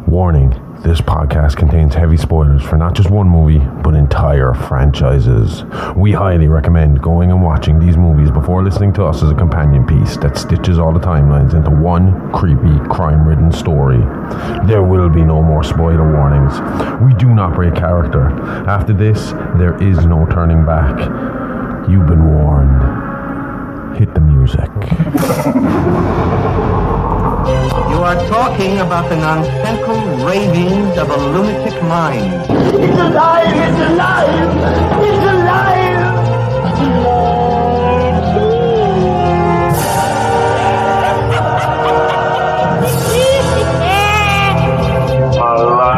Warning, this podcast contains heavy spoilers for not just one movie, but entire franchises. We highly recommend going and watching these movies before listening to us as a companion piece that stitches all the timelines into one creepy, crime-ridden story. There will be no more spoiler warnings. We do not break character. After this, there is no turning back. You've been warned. Hit the music. You are talking about the nonsensical ravings of a lunatic mind. It's alive! It's alive! It's alive! It's alive!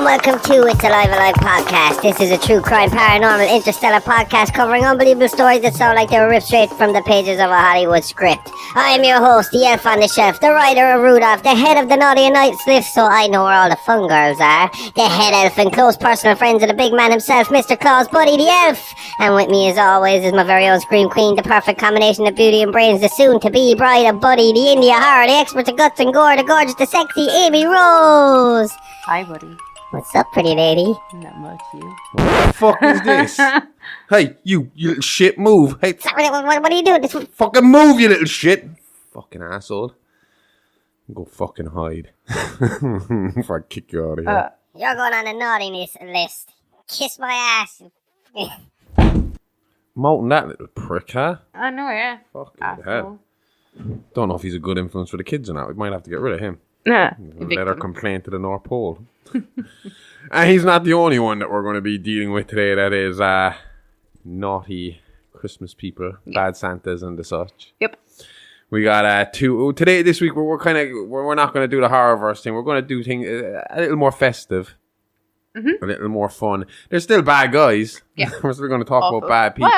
Welcome to It's Alive podcast. This is a true crime, paranormal, interstellar podcast covering unbelievable stories that sound like they were ripped straight from the pages of a Hollywood script. I am your host, the elf on the shelf, the writer of Rudolph, the head of the Naughty and Nice list, so I know where all the fun girls are, the head elf and close personal friends of the big man himself, Mr. Claus, Buddy the elf. And with me as always is my very own Scream Queen, the perfect combination of beauty and brains, the soon-to-be bride of Buddy, the India horror, the expert of guts and gore, the gorgeous, the sexy Amy Rose. Hi, Buddy. What's up, pretty lady? Not much, you. What the fuck is this? Hey, you little shit, move. Hey, Sorry, what are you doing? fucking move, you little shit. Fucking asshole. Go fucking hide. Before I kick you out of here. You're going on the naughtiness list. Kiss my ass. Molten that little prick, huh? I know, yeah. Fucking hell. Don't know if he's a good influence for the kids or not. We might have to get rid of him. Nah. Let her complain to the North Pole. And he's not the only one that we're going to be dealing with today that is naughty Christmas people, bad Santas and the such. Yep. We got two today. This week we're not going to do the horror verse thing. We're going to do things a little more festive, a little more fun. They're still bad guys. Yeah. We're still going to talk about bad people.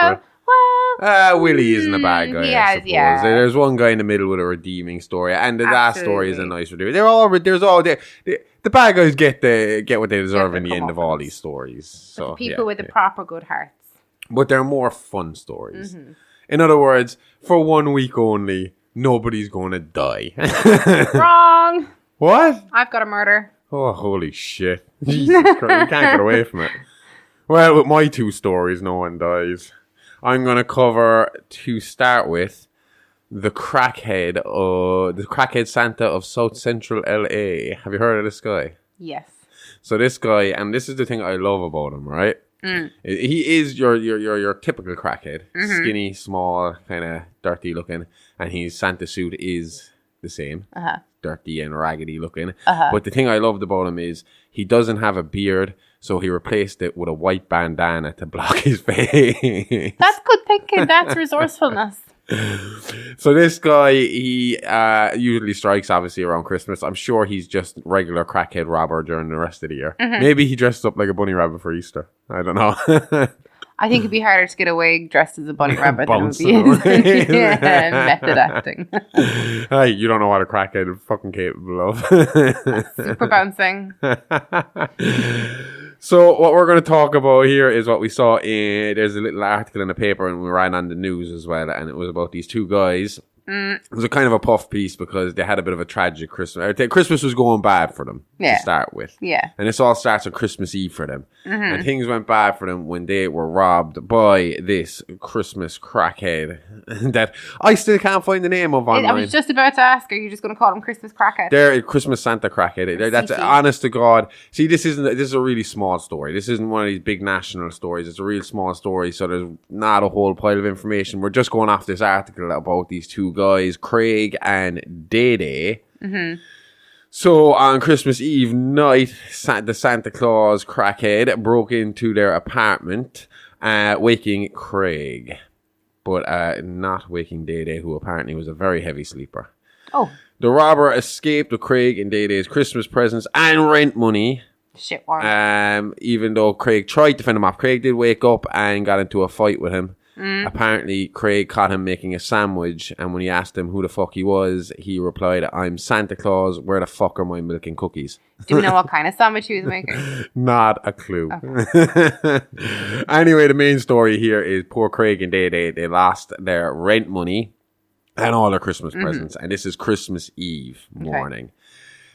Well, Willie isn't a bad guy, I suppose. yeah. There's one guy in the middle with a redeeming story, and the last story is a nice redeeming. The bad guys get what they deserve in the end of all these stories. So people with the proper good hearts. But they're more fun stories. In other words, for 1 week only, nobody's going to die. Wrong. What? I've got a murder. Oh, holy shit. Jesus Christ, we can't get away from it. Well, with my two stories, no one dies. I'm going to cover, to start with, the Crackhead Santa of South Central LA. Have you heard of this guy? Yes. So this guy, and this is the thing I love about him, right? He is your typical crackhead. Skinny, small, kind of dirty looking. And his Santa suit is the same. Dirty and raggedy looking. But the thing I loved about him is he doesn't have a beard. So he replaced it with a white bandana to block his face. That's good thinking. That's resourcefulness. So this guy, he usually strikes obviously around Christmas. I'm sure he's just regular crackhead robber during the rest of the year. Maybe he dressed up like a bunny rabbit for Easter. I don't know. I think it'd be harder to get away dressed as a bunny rabbit than it would be method acting. Hey, you don't know what a crackhead is fucking capable of. Super bouncing. So what we're going to talk about here is what we saw there's a little article in the paper and we ran on the news as well, and it was about these two guys. It was a kind of a puff piece because they had a bit of a tragic Christmas. Christmas was going bad for them to start with. Yeah. And this all starts on Christmas Eve for them. And things went bad for them when they were robbed by this Christmas crackhead that I still can't find the name of online. I was just about to ask, are you just going to call him Christmas Crackhead? They're Christmas Santa crackhead. That's honest to God. See, this is a really small story. This isn't one of these big national stories. It's a real small story, so there's not a whole pile of information. We're just going off this article about these two guys, Craig and Day. So on Christmas Eve night, the Santa Claus crackhead broke into their apartment, waking Craig, but not waking Day, who apparently was a very heavy sleeper. Oh. The robber escaped with Craig and Day-Day's Christmas presents and rent money. Shit, warm. Even though Craig tried to fend him off. Craig did wake up and got into a fight with him. Apparently, Craig caught him making a sandwich, and when he asked him who the fuck he was, he replied, "I'm Santa Claus. Where the fuck are my milk and cookies?" Do we know what kind of sandwich he was making? Not a clue. Okay. Anyway, the main story here is poor Craig and they lost their rent money and all their Christmas presents, and this is Christmas Eve morning.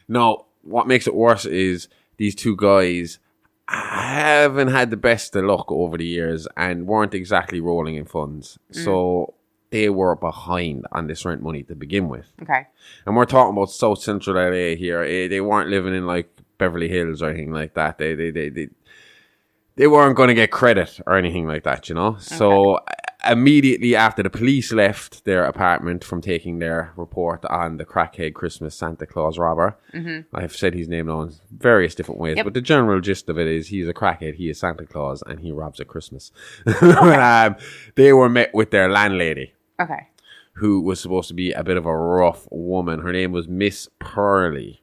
Now, what makes it worse is these two guys haven't had the best of luck over the years and weren't exactly rolling in funds. So they were behind on this rent money to begin with. Okay. And we're talking about South Central LA here. They weren't living in like Beverly Hills or anything like that. They weren't going to get credit or anything like that, you know? Okay. So immediately after the police left their apartment from taking their report on the Crackhead Christmas Santa Claus robber, I've said his name now in various different ways, but the general gist of it is he's a crackhead, he is Santa Claus, and he robs at Christmas. They were met with their landlady. Okay. Who was supposed to be a bit of a rough woman. Her name was Miss Pearly.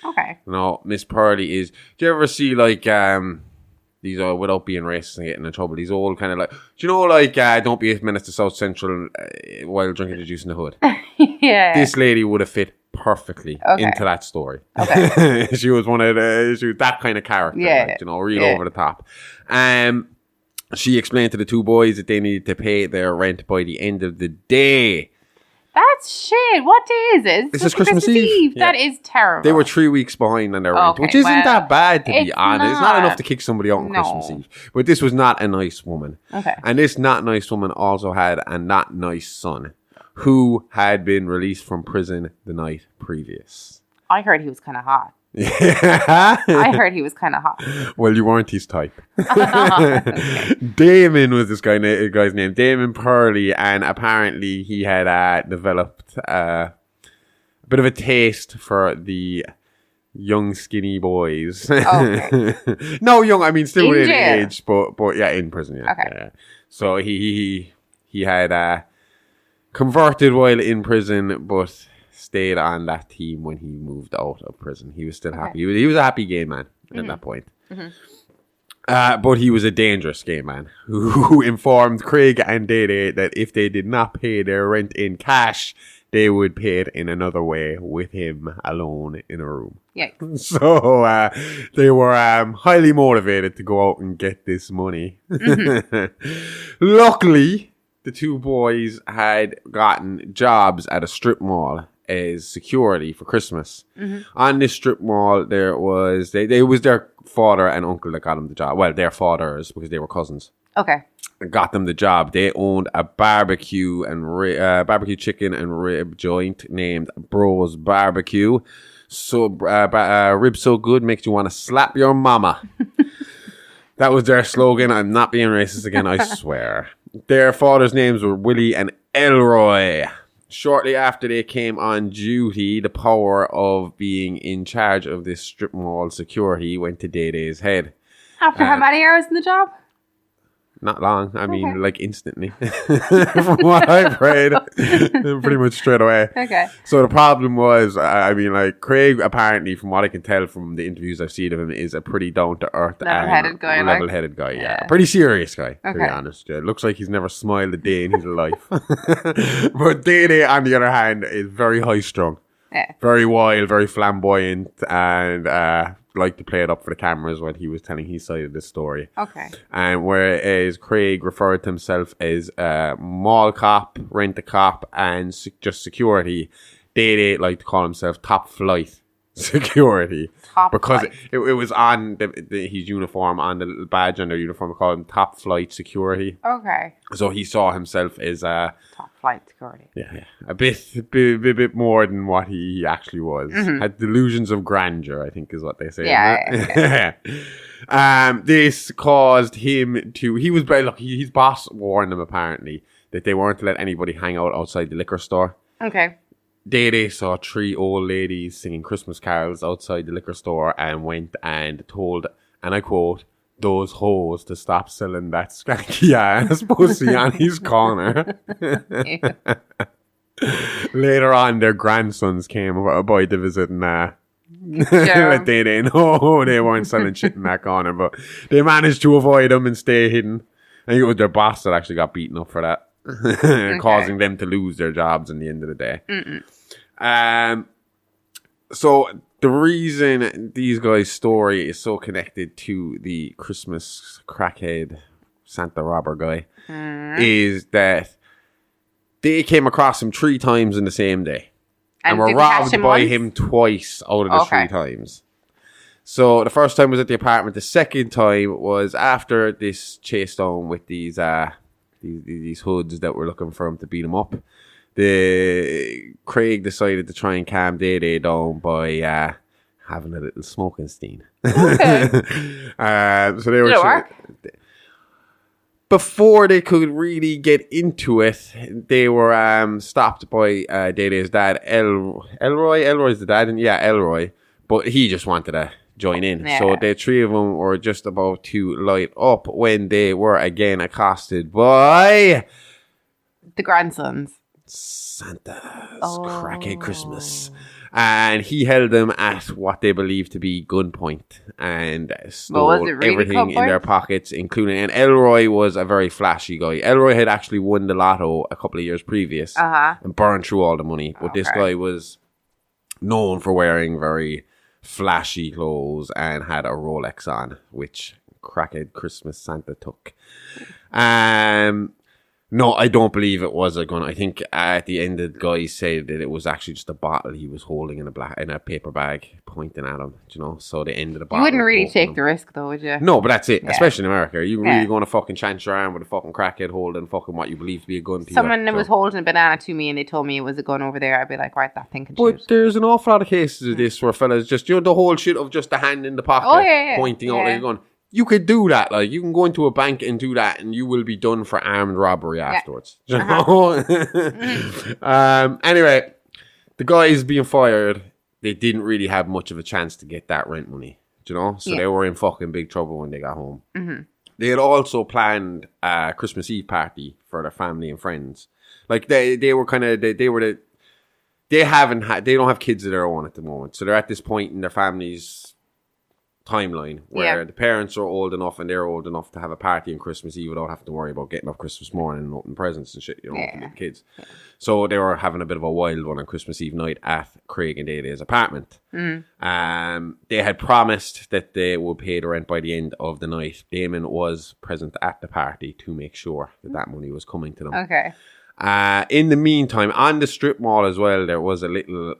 Okay. No, Miss Pearly is... Do you ever see, like, these are, without being racist and getting in trouble, these old kind of like... Do you know, like, don't be 8 minutes to South Central while drinking the juice in the hood? Yeah. This lady would have fit perfectly into that story. Okay. She was she was that kind of character. Yeah. Like, you know, real over the top. She explained to the two boys that they needed to pay their rent by the end of the day. That's shit. What day is it? This is Christmas Eve. Yeah. That is terrible. They were 3 weeks behind on their rent, which isn't that bad, to be honest. It's not enough to kick somebody out on Christmas Eve. But this was not a nice woman. Okay. And this not nice woman also had a not nice son who had been released from prison the night previous. I heard he was kind of hot. Yeah. I heard he was kind of hot. Well, you weren't his type. Okay. Damon was this guy's name, Damon Pearly, and apparently he had developed a bit of a taste for the young, skinny boys. Okay. No, young, I mean still within age, but yeah, in prison. Yeah. Okay. Yeah. So he had converted while in prison, but stayed on that team when he moved out of prison. He was still happy. He was a happy gay man at that point. But he was a dangerous gay man who informed Craig and Dede that if they did not pay their rent in cash, they would pay it in another way with him alone in a room. Yeah. So they were highly motivated to go out and get this money. Luckily, the two boys had gotten jobs at a strip mall as security for Christmas. On this strip mall, there was they was their father and uncle that got them the job. Well, their fathers, because they were cousins. Okay. Got them the job. They owned a barbecue and barbecue chicken and rib joint named Bros Barbecue. So ribs so good makes you want to slap your mama. That was their slogan. I'm not being racist again, I swear. Their fathers' names were Willie and Elroy. Shortly after they came on duty, the power of being in charge of this strip mall security went to Dede's head. After how many hours in the job? Not long. I mean, like instantly. From what I've read, pretty much straight away. Okay. So the problem was, I mean, like Craig, apparently, from what I can tell from the interviews I've seen of him, is a pretty down-to-earth, level-headed guy. Yeah. A pretty serious guy, to be Okay. honest. Yeah. Looks like he's never smiled a day in his life. But Dede, on the other hand, is very high-strung. Yeah. Very wild, very flamboyant, and like to play it up for the cameras when he was telling his side of the story. Okay. And whereas Craig referred to himself as mall cop, rent-a-cop, and just security, they like to call himself top flight security. Because it was on his uniform, on the little badge on their uniform, they called him top flight security. Okay. So he saw himself as top flight security. Yeah, a bit more than what he actually was. Had delusions of grandeur, I think, is what they say. Yeah. This caused him to. He was very lucky. His boss warned him apparently that they weren't to let anybody hang out outside the liquor store. Okay. They saw 3 old ladies singing Christmas carols outside the liquor store and went and told, and I quote, those hoes to stop selling that skanky ass pussy on his corner. Later on, their grandsons came by to visit and they didn't know they weren't selling shit in that corner, but they managed to avoid them and stay hidden. I think it was their boss that actually got beaten up for that, causing them to lose their jobs in the end of the day. So the reason these guys' story is so connected to the Christmas crackhead Santa robber guy is that they came across him 3 times in the same day. And were robbed by him twice out of the 3 times. So the first time was at the apartment. The second time was after this chase down with these hoods that were looking for him to beat him up. Craig decided to try and calm Day down by having a little smoking steam. Okay. So they were before they could really get into it, they were stopped by Day-Day's dad, Elroy. Elroy's the dad, and Elroy. But he just wanted to join in. Yeah. So the 3 of them were just about to light up when they were again accosted by the grandsons. Santa's Crackhead Christmas. And he held them at what they believed to be gunpoint and stole everything in their pockets, including... And Elroy was a very flashy guy. Elroy had actually won the lotto a couple of years previous and burned through all the money. But this guy was known for wearing very flashy clothes and had a Rolex on, which Crackhead Christmas Santa took. No, I don't believe it was a gun. I think at the end, the guy said that it was actually just a bottle he was holding in a paper bag, pointing at him. You know, so the end of the bottle. You wouldn't really take the risk, though, would you? No, but that's it. Yeah. Especially in America, are you really going to fucking chance your arm with a fucking crackhead holding fucking what you believe to be a gun? Someone was holding a banana to me, and they told me it was a gun over there. I'd be like, right, that thing can shoot. But there's an awful lot of cases of this where fellas just, the whole shit of just the hand in the pocket, pointing out like a gun. You could do that. Like, you can go into a bank and do that, and you will be done for armed robbery afterwards. You know? Anyway, the guys being fired, they didn't really have much of a chance to get that rent money. You know? So they were in fucking big trouble when they got home. They had also planned a Christmas Eve party for their family and friends. Like, they don't have kids of their own at the moment. So they're at this point in their family's timeline where the parents are old enough and they're old enough to have a party on Christmas Eve without having to worry about getting up Christmas morning and opening presents and shit, you know, for the kids. So they were having a bit of a wild one on Christmas Eve night at Craig and Day-Day's apartment. They had promised that they would pay the rent by the end of the night. Damon was present at the party to make sure that money was coming to them. Okay. In the meantime, on the strip mall as well, there was a little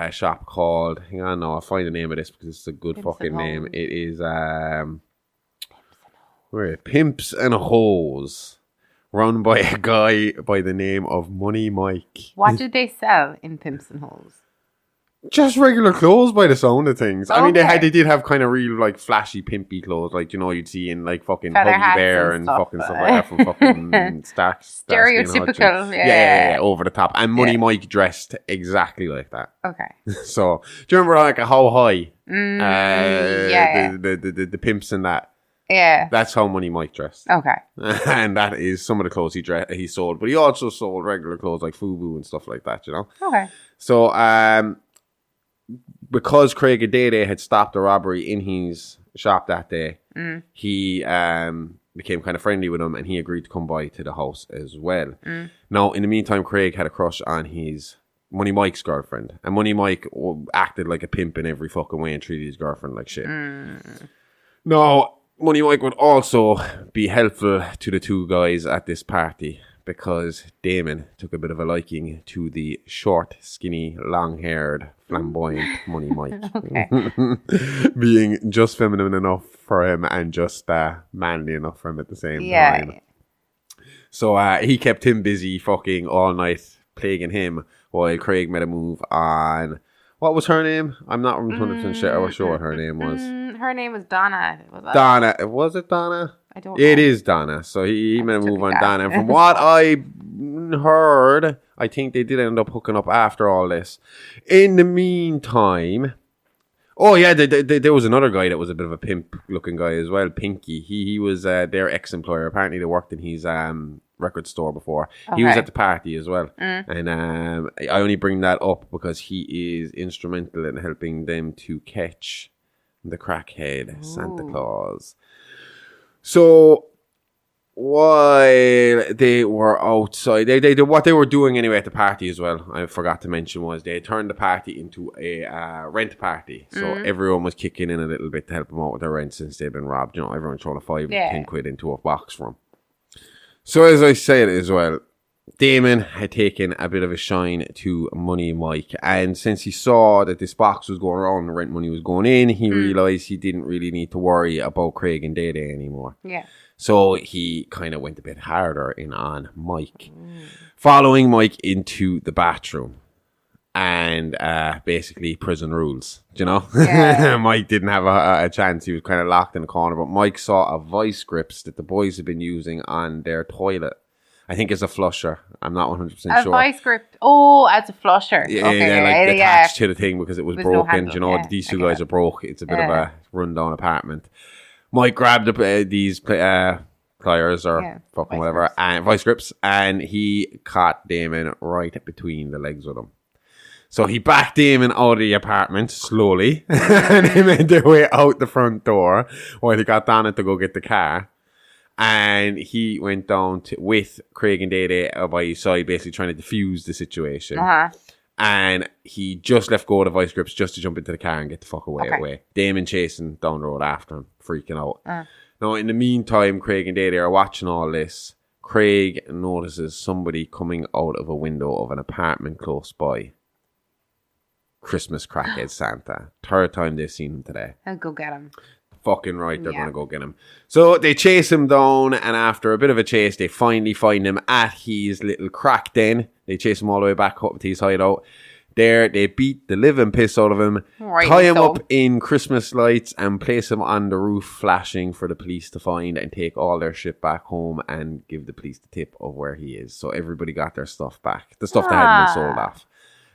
shop called, hang on, no, I'll find the name of this because it's a good fucking name. It is Pimps and Hoes, run by a guy by the name of Money Mike. What did they sell in Pimps and Hoes? Just regular clothes by the sound of things. I mean, they did have kind of real like flashy pimpy clothes, like, you know, you'd see in like fucking Huggy Bear and fucking stuff like that from fucking Stacks. Stereotypical, yeah, over the top. And Money Mike dressed exactly like that. Okay. So, do you remember like How High? The pimps and that. Yeah. That's how Money Mike dressed. Okay. And that is some of the clothes he sold. But he also sold regular clothes like FUBU and stuff like that, you know? Okay. So, because Craig and Day-Day had stopped a robbery in his shop that day, he became kind of friendly with him and he agreed to come by to the house as well. Now, in the meantime, Craig had a crush on his Money Mike's girlfriend. And Money Mike acted like a pimp in every fucking way and treated his girlfriend like shit. Now, Money Mike would also be helpful to the 2 guys at this party because Damon took a bit of a liking to the short, skinny, long-haired, flamboyant Money Mike. Being just feminine enough for him and just manly enough for him at the same time. So he kept him busy fucking all night, plaguing him, while Craig made a move on... What was her name? I'm not 100% sure what her name was. Her name was Donna. Donna. Was it Donna? I don't know. It is Donna. So he made a move on Donna. And from what I heard, I think they did end up hooking up after all this. In the meantime... Oh, yeah, there was another guy that was a bit of a pimp-looking guy as well, Pinky. He was their ex-employer. Apparently, they worked in his record store before. He was at the party as well. And I only bring that up because he is instrumental in helping them to catch the crackhead Santa Claus. So, while they were outside, they what they were doing anyway at the party as well, I forgot to mention, was they turned the party into a rent party. So everyone was kicking in a little bit to help them out with their rent since they'd been robbed. You know, everyone throwing a 10 quid into a box for them. So as I said as well, Damon had taken a bit of a shine to Money Mike, and since he saw that this box was going around and the rent money was going in, he realised he didn't really need to worry about Craig and Day Day anymore. Yeah. So he kind of went a bit harder in on Mike, following Mike into the bathroom, and basically prison rules, you know? Yeah. Mike didn't have a chance. He was kind of locked in the corner, but Mike saw a vice grips that the boys had been using on their toilet. I think it's a flusher. I'm not 100% sure. A vice grip. Oh, as a flusher. Yeah, Okay. attached to the thing because it was There's no broken. handle, You know, yeah. these two guys are broke. It's a bit of a rundown apartment. Mike grabbed these pliers or fucking whatever, and vice grips, and he caught Damon right between the legs with them. So he backed Damon out of the apartment slowly, and they made their way out the front door while he got Donna to go get the car. And he went down with Craig and Day Day by his side, basically trying to defuse the situation. And he just left go of the vice grips just to jump into the car and get the fuck away. Damon chasing down the road after him, freaking out. Now, in the meantime, Craig and Day Day are watching all this. Craig notices somebody coming out of a window of an apartment close by. Christmas Crackhead Santa. Third time they've seen him today. I'll go get him. Fucking right, they're going to go get him. So they chase him down, and after a bit of a chase, they finally find him at his little crack den. They chase him all the way back up to his hideout. There, they beat the living piss out of him, tie him up in Christmas lights, and place him on the roof, flashing for the police to find and take all their shit back home and give the police the tip of where he is. So everybody got their stuff back, the stuff that hadn't been sold off.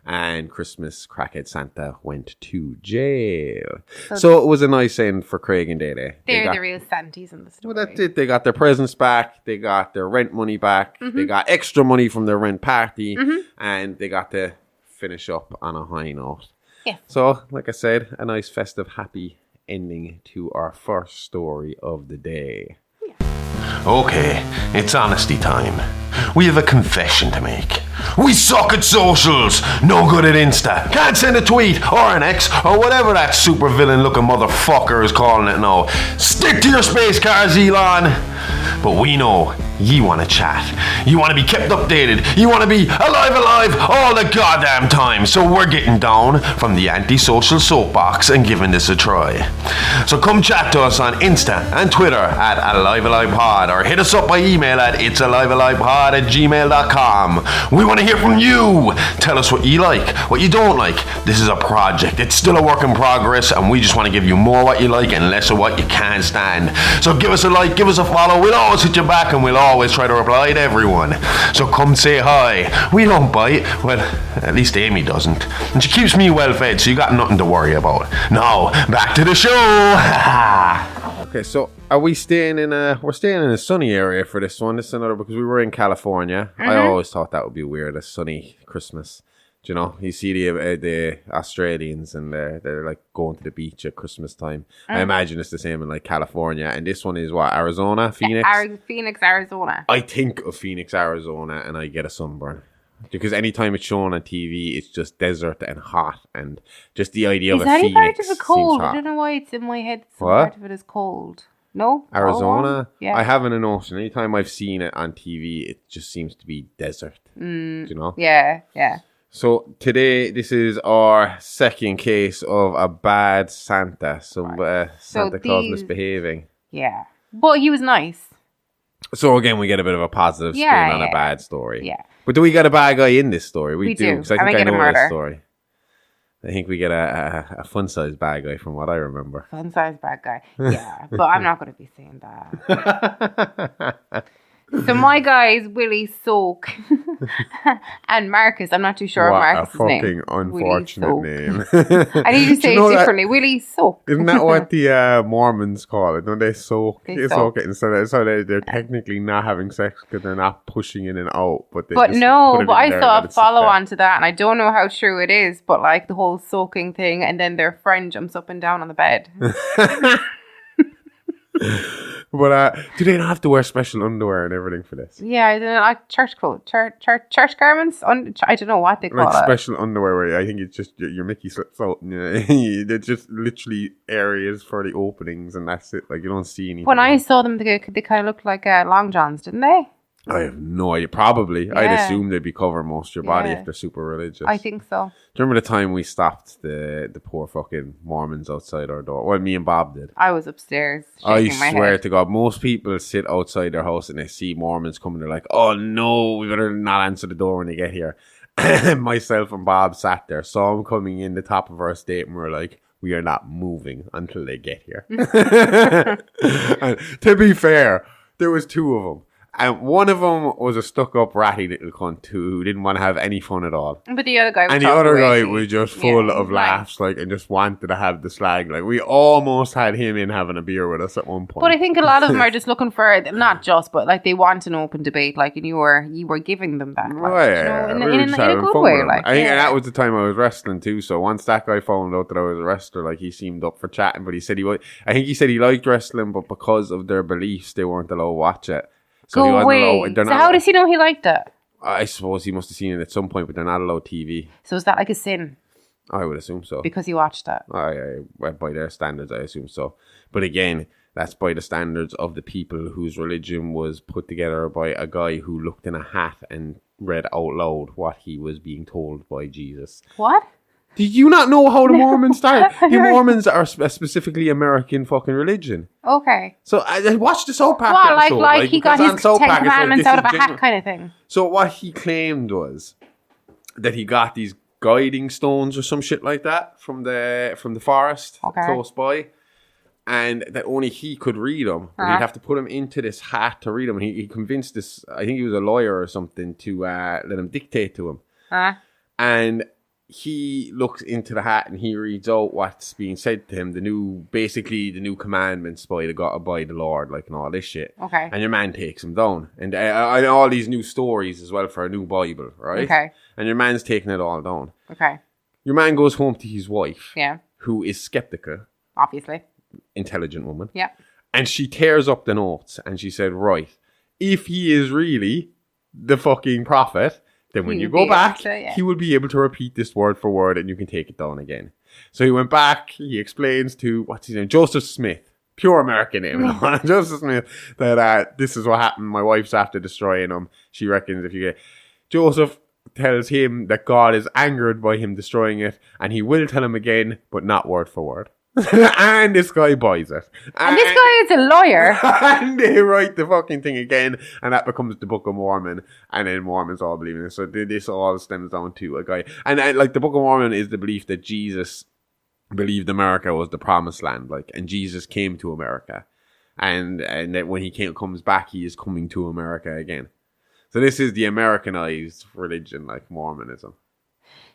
And Christmas Crackhead Santa went to jail. So it was a nice end for Craig and Day Day. They're the real Santies in the story. Well, that's it. They got their presents back. They got their rent money back. They got extra money from their rent party. And they got to finish up on a high note. Yeah. So, like I said, a nice festive, happy ending to our first story of the day. Okay, it's honesty time. We have a confession to make. We suck at socials, no good at Insta, can't send a tweet or an X or whatever that super villain looking motherfucker is calling it now. Stick to your space cars, Elon. But we know you want to chat. You want to be kept updated. You want to be alive all the goddamn time. So we're getting down from the antisocial soapbox and giving this a try. So come chat to us on Insta and Twitter at AliveAlivePod, or hit us up by email at itsalivealivepod@gmail.com. We want to hear from you. Tell us what you like, what you don't like. This is a project. It's still a work in progress, and we just want to give you more what you like and less of what you can't stand. So give us a like, give us a follow. We'll always hit you back, and we'll always try to reply to everyone. So come say hi. We don't bite. Well, at least Amy doesn't. And she keeps me well fed, so you got nothing to worry about. Now, back to the show. Okay, so are we staying in we're staying in a sunny area for this one. This is another, because we were in California. I always thought that would be weird, a sunny Christmas. Do you know, you see the Australians and they're like going to the beach at Christmas time. I imagine it's the same in like California. And this one is what, Arizona? Phoenix? Phoenix, Arizona. I think of Phoenix, Arizona, and I get a sunburn. Because anytime it's shown on TV, it's just desert and hot, and just the idea of a Phoenix part of it cold? seems hot. I don't know why it's in my head. Some What? part of it is cold. No? Arizona? Yeah. I haven't an ocean. Anytime I've seen it on TV, it just seems to be desert. Do you know? Yeah. So today, this is our second case of a bad Santa. Santa Claus misbehaving. Yeah. But he was nice. So again, we get a bit of a positive spin on a bad story. Yeah. But do we get a bad guy in this story? We do. Because I think I know this story. I think we get a fun-sized bad guy from what I remember. Fun-sized bad guy. Yeah. But I'm not going to be saying that. So my guys, Willie, Soke, and Marcus. I'm not too sure of Marcus' name. What a fucking unfortunate name. I need to say it differently. Willie, Soke. Isn't that what the Mormons call it? Don't they soak? They soak it. And so they're technically not having sex because they're not pushing in and out. But I saw a follow-on to that, and I don't know how true it is, but like the whole soaking thing, and then their friend jumps up and down on the bed. But do they not have to wear special underwear and everything for this? Yeah, I don't know, like church clothes, church garments. I don't know what they call Like it. special underwear where I think it's just your Mickey slips out. And they're just literally areas for the openings, and that's it. Like you don't see anything. When I saw them, they kind of looked like long johns, didn't they? I have no idea. Probably. Yeah. I'd assume they'd be covering most of your body Yeah. if they're super religious. I think so. Do you remember the time we stopped the poor fucking Mormons outside our door? Well, me and Bob did. I was upstairs I shaking my swear head. to God, most people sit outside their house and they see Mormons coming. They're like, oh no, we better not answer the door when they get here. Myself and Bob sat there, saw them coming in the top of our estate, and we were like, we are not moving until they get here. And to be fair, there was two of them. And one of them was a stuck-up ratty little cunt who didn't want to have any fun at all. But the other guy was And the talking other away. guy was just full Yeah, of right. laughs, like, and just wanted to have the slag. Like, we almost had him in having a beer with us at one point. But I think a lot of them are just looking for, not just, but like they want an open debate, like, and you were giving them that, like, Right, you know, in, we in, were in just a having good fun way, with him. like. I think yeah. that was the time I was wrestling too. So once that guy found out that I was a wrestler, like he seemed up for chatting, but he said I think he said he liked wrestling, but because of their beliefs, they weren't allowed to watch it. So he Go wasn't away. allowed- they're So not how allowed- does he know he liked it? I suppose he must have seen it at some point, but they're not allowed TV. So is that like a sin I would assume so. because he watched it? By their standards, I assume so. But again, that's by the standards of the people whose religion was put together by a guy who looked in a hat and read out loud what he was being told by Jesus. What? Did you not know how the Mormons started? The Mormons are a specifically American fucking religion. Okay. So I watched the Soke Park Well, episode. like he got because his on Soke 10 Park, it's like, commandments this out of is a hat genuine. kind of thing. So what he claimed was that he got these guiding stones or some shit like that from the forest close by, and that only he could read them. But he'd have to put them into this hat to read them. And he convinced this, I think he was a lawyer or something, to let him dictate to him. And he looks into the hat and he reads out what's being said to him, the new commandments by the Lord, like, and all this shit. Okay. And your man takes him down, and all these new stories as well for a new Bible, right? Okay. And your man's taking it all down. Okay. Your man goes home to his wife, Yeah. who is skeptical, Obviously. intelligent woman, Yeah. and she tears up the notes and she said, right, if he is really the fucking prophet, then when He you would go be able back, to, yeah. he will be able to repeat this word for word and you can take it down again. So he went back, he explains to, what's his name, Joseph Smith, pure American name, Joseph Smith, that this is what happened, my wife's after destroying him. She reckons if you get... Joseph tells him that God is angered by him destroying it, and he will tell him again, but not word for word. And this guy buys it. And this guy is a lawyer. And they write the fucking thing again, and that becomes the Book of Mormon, and then Mormons all believe in it. So this all stems down to a guy. And like the Book of Mormon is the belief that Jesus believed America was the promised land, like, and Jesus came to America. And that when he comes back, he is coming to America again. So this is the Americanized religion, like Mormonism.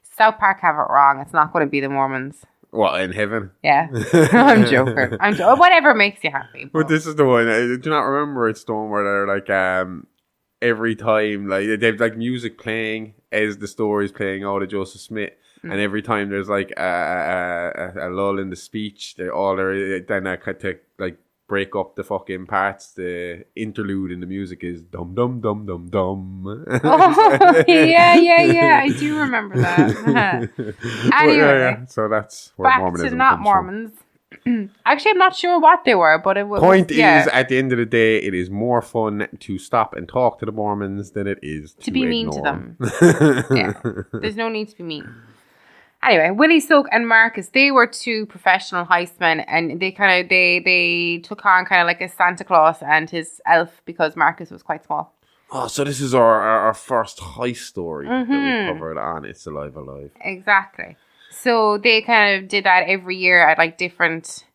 South Park have it wrong. It's not going to be the Mormons. What, in heaven? Yeah. I'm joking. Whatever makes you happy. But this is the one. Do you not remember it's the one where they're like, every time, like, they've like music playing as the story's playing out of Joseph Smith. And every time there's like a lull in the speech, then I cut to like break up the fucking parts. The interlude in the music is dum dum dum dum dum. Oh, yeah. I do remember that. Anyway, yeah. So that's where back Mormonism to not comes Mormons. Actually, I'm not sure what they were, but it was. Point is, yeah, at the end of the day, it is more fun to stop and talk to the Mormons than it is to be mean to ignore them. Yeah, there's no need to be mean. Anyway, Willie, Soke, and Marcus, they were two professional heistmen, and they took on kind of like a Santa Claus and his elf because Marcus was quite small. Oh, so this is our first heist story that we covered on It's Alive Alive. Exactly. So they kind of did that every year at like different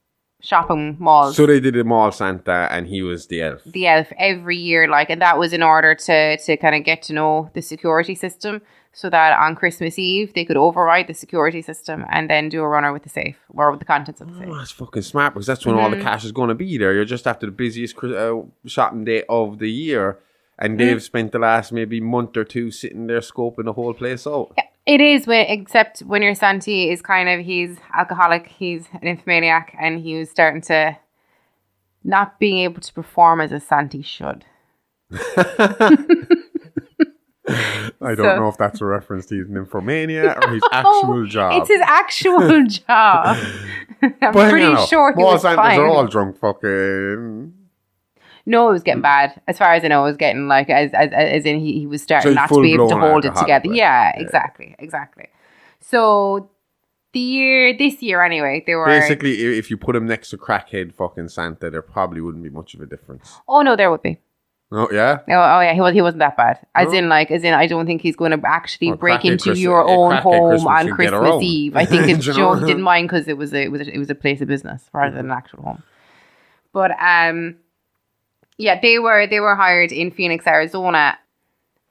shopping malls. So they did a mall Santa, and he was the elf. The elf every year, like, and that was in order to kind of get to know the security system, so that on Christmas Eve they could override the security system and then do a runner with the safe or with the contents of the safe. Oh, that's fucking smart, because that's when all the cash is going to be there. You're just after the busiest shopping day of the year, and they've spent the last maybe month or two sitting there scoping the whole place out. Yeah, it is, except when your Santi is kind of, he's alcoholic, he's an infomaniac, and he was starting to not being able to perform as a Santa should. I don't know if that's a reference to his nymphomania or his actual job. It's his actual job. I'm pretty sure he was Santas fine. are all drunk fucking... No, it was getting bad. As far as I know, it was getting like, as in he was starting not to be able to hold it together. Yeah, exactly. So this year anyway, they were... Basically, if you put him next to Crackhead fucking Santa, there probably wouldn't be much of a difference. Oh no, there would be. Oh yeah? Oh yeah, he wasn't that bad. As in, I don't think he's going to actually break into your own home on Christmas Eve. I think it's Joe, he didn't mind because it was a place of business rather than an actual home. But yeah, they were hired in Phoenix, Arizona,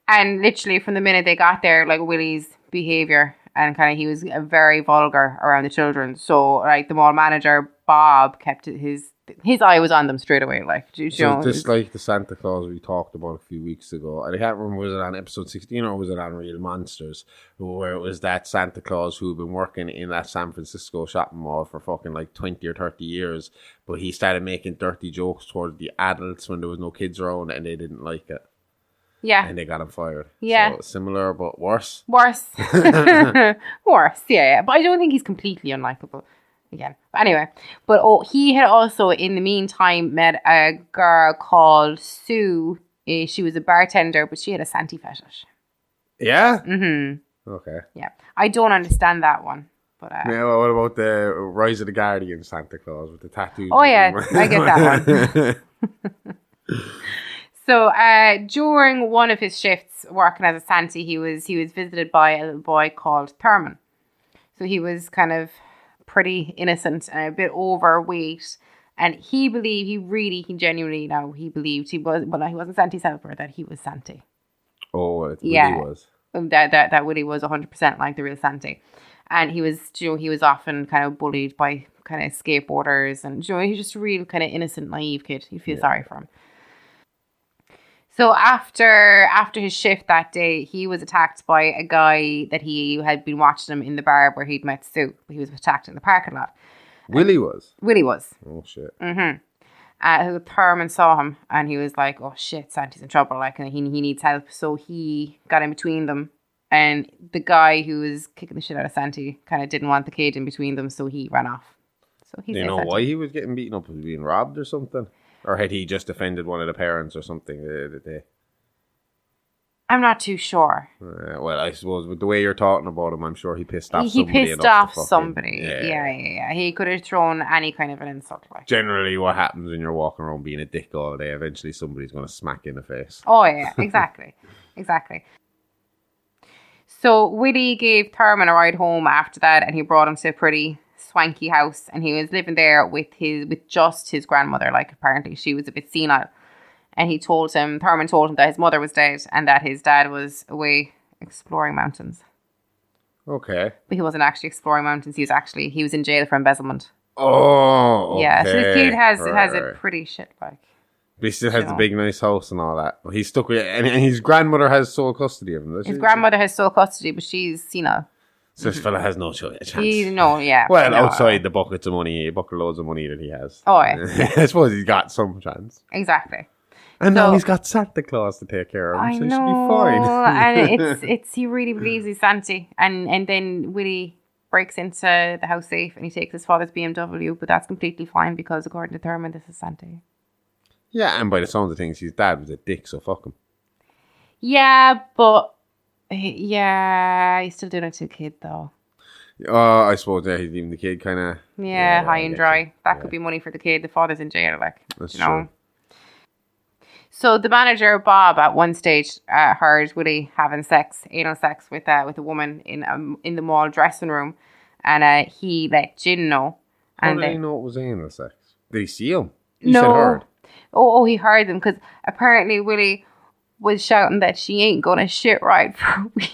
and literally from the minute they got there, like Willie's behavior and kind of he was very vulgar around the children. So like the mall manager Bob kept his eye was on them straight away. Like, you know, just like the Santa Claus we talked about a few weeks ago. I can't remember, was it on episode 16 or was it on Real Monsters, where it was that Santa Claus who'd been working in that San Francisco shopping mall for fucking like 20 or 30 years, but he started making dirty jokes towards the adults when there was no kids around and they didn't like it. Yeah. And they got him fired. Yeah. So similar but worse. Worse, yeah. But I don't think he's completely unlikable. Again. But anyway, he had also in the meantime met a girl called Sue. She was a bartender, but she had a Santa fetish. Yeah? Mm-hmm. Okay. Yeah. I don't understand that one. But yeah, well, what about the Rise of the Guardian Santa Claus with the tattoos? Oh yeah, I get that one. So during one of his shifts working as a Santa, he was visited by a little boy called Thurman. So he was kind of pretty innocent and a bit overweight, and he genuinely believed he wasn't Santa's helper, that he was Santa. Oh, Willie was. That Willie was 100% like the real Santa, and he was often kind of bullied by kind of skateboarders, and he's just a real kind of innocent, naive kid. You feel sorry for him. So after his shift that day, he was attacked by a guy that he had been watching him in the bar where he'd met Sue. He was attacked in the parking lot. Willie was? Willie was. Oh, shit. Mm-hmm. Thurman saw him and he was like, oh, shit, Santa's in trouble. Like, and he needs help. So he got in between them. And the guy who was kicking the shit out of Santa kind of didn't want the kid in between them, so he ran off. So Do you know why he was getting beaten up? Was he being robbed or something? Or had he just offended one of the parents or something that day? I'm not too sure. Well, I suppose with the way you're talking about him, I'm sure he pissed off somebody. He pissed off somebody. Yeah. He could have thrown any kind of an insult. Like. Generally, what happens when you're walking around being a dick all day, eventually somebody's going to smack you in the face. Oh, yeah, exactly. Exactly. So Willie gave Thurman a ride home after that, and he brought him to a pretty swanky house, and he was living there with just his grandmother. Like, apparently she was a bit senile. And Thurman told him that his mother was dead and that his dad was away exploring mountains. Okay. But he wasn't actually exploring mountains. He was in jail for embezzlement. Oh, okay. Yeah, so this kid has it pretty shit like. But he still has the big nice house and all that. But he's stuck with it. And his grandmother has sole custody of him. His grandmother has sole custody, but she's senile. So this fella has no chance. Well, outside the bucketloads of money that he has. Oh, yeah. I suppose he's got some chance. Exactly. And now he's got Santa Claus to take care of him, so he should be fine. And he really believes he's Santa. And then Willie breaks into the house safe and he takes his father's BMW, but that's completely fine because according to Thurman, this is Santa. Yeah, and by the sounds of things, his dad was a dick, so fuck him. Yeah, but he's still doing it to a kid though. I suppose he's leaving the kid kind of... high and dry. That could be money for the kid. The father's in jail, like, that's true. True. So the manager, Bob, at one stage heard Willie having anal sex with a woman in the mall dressing room, and he let Jin know. How did he know it was anal sex? Did he see him? He said heard. Oh, he heard them because apparently Willie was shouting that she ain't gonna shit right for a week.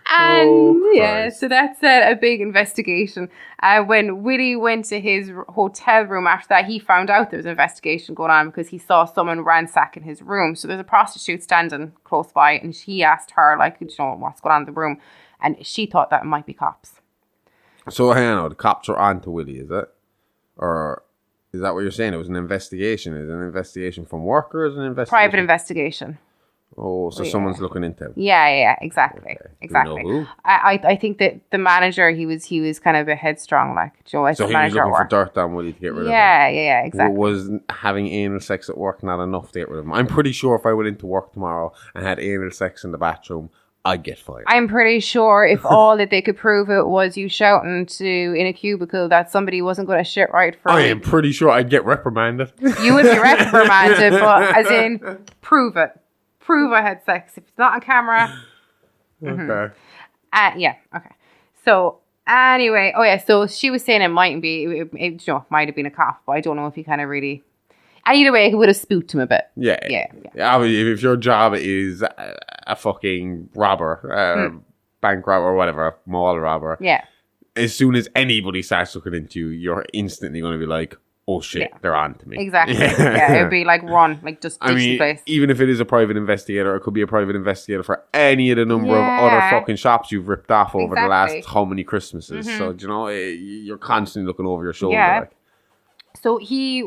And so that's a big investigation. When Willie went to his hotel room after that, he found out there was an investigation going on because he saw someone ransacking his room. So there's a prostitute standing close by, and he asked her, like, what's going on in the room, and she thought that it might be cops. So hang on, the cops are on to Willie, is it? Or is that what you're saying? It was an investigation. Is it an investigation from work or is it an investigation? Private investigation. Oh, so someone's looking into him. Yeah, exactly. Okay. Exactly. Do we know who? I think that the manager, he was kind of a headstrong, like, do you know, So the he was manager looking at for work. dirt on Willie to get rid of him. Yeah, exactly. Was having anal sex at work not enough to get rid of him? I'm pretty sure if I went into work tomorrow and had anal sex in the bathroom, I'd get fired. I'm pretty sure if all that they could prove it was you shouting in a cubicle that somebody wasn't going to shit right for I am pretty sure I'd get reprimanded. You would be reprimanded, but as in, prove it. Prove I had sex. If it's not on camera. Okay. Yeah, okay. So, anyway, so she was saying it mightn't be, it might have been a cop, but I don't know if he kind of really... Either way, he would have spooked him a bit. Yeah. I mean, if your job is a fucking robber, bank robber or whatever, a mall robber, as soon as anybody starts looking into you, you're instantly going to be like, oh shit, they're on to me. Exactly. Yeah, it'd be like run, like just ditch the place. Even if it is a private investigator, it could be a private investigator for any of the number of other fucking shops you've ripped off over the last how many Christmases. So, you know, you're constantly looking over your shoulder. Yeah. Like. So he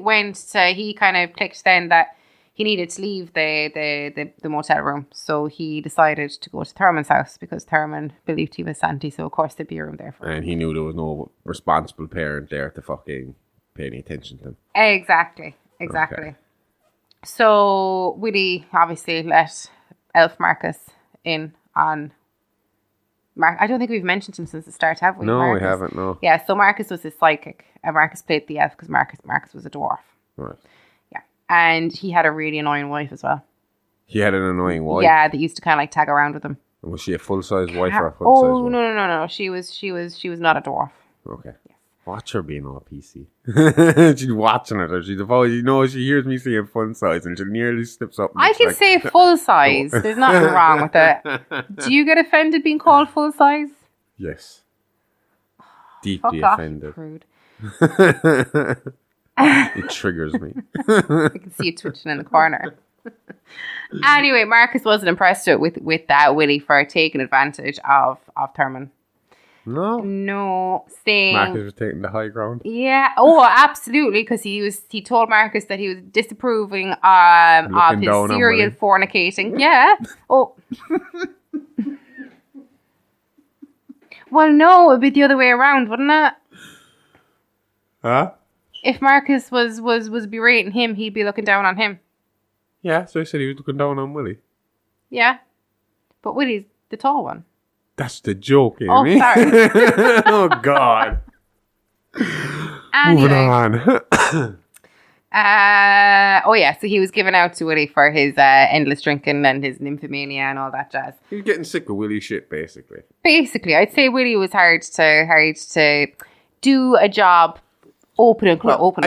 kind of clicked then that he needed to leave the motel room. So he decided to go to Thurman's house because Thurman believed he was Santi. So, of course, there'd be a room there for him. And he knew there was no responsible parent there to fucking pay any attention to him. Exactly. Okay. So Willie obviously let Elf Marcus in on I don't think we've mentioned him since the start, have we? No, Marcus? we haven't, no. Yeah, so Marcus was his psychic and Marcus played the elf because Marcus was a dwarf. Right. Yeah. And he had a really annoying wife as well. He had an annoying wife? Yeah, that used to kind of like tag around with him. Was she a full-size wife or a full-size wife? No. She was not a dwarf. Okay. Watch her being all PC. She's watching it. She's she hears me saying fun size and she nearly slips up. I can say full size. There's nothing wrong with it. Do you get offended being called full size? Yes. Deeply Fuck offended. Off, prude. It triggers me. I can see you twitching in the corner. Anyway, Marcus wasn't impressed with that Willie for taking advantage of Thurman. No, saying Marcus was taking the high ground. Yeah, absolutely, because he told Marcus that he was disapproving of his serial fornicating. Yeah. Oh. Well, no, it'd be the other way around, wouldn't it? Huh? If Marcus was berating him, he'd be looking down on him. Yeah, so he said he was looking down on Willie. Yeah, but Willie's the tall one. That's the joke, Amy. Oh, sorry. Oh, God. Anyway. Moving on. So he was given out to Willie for his endless drinking and his nymphomania and all that jazz. He was getting sick of Willie shit, basically. Basically, I'd say Willie was hard to do a job open and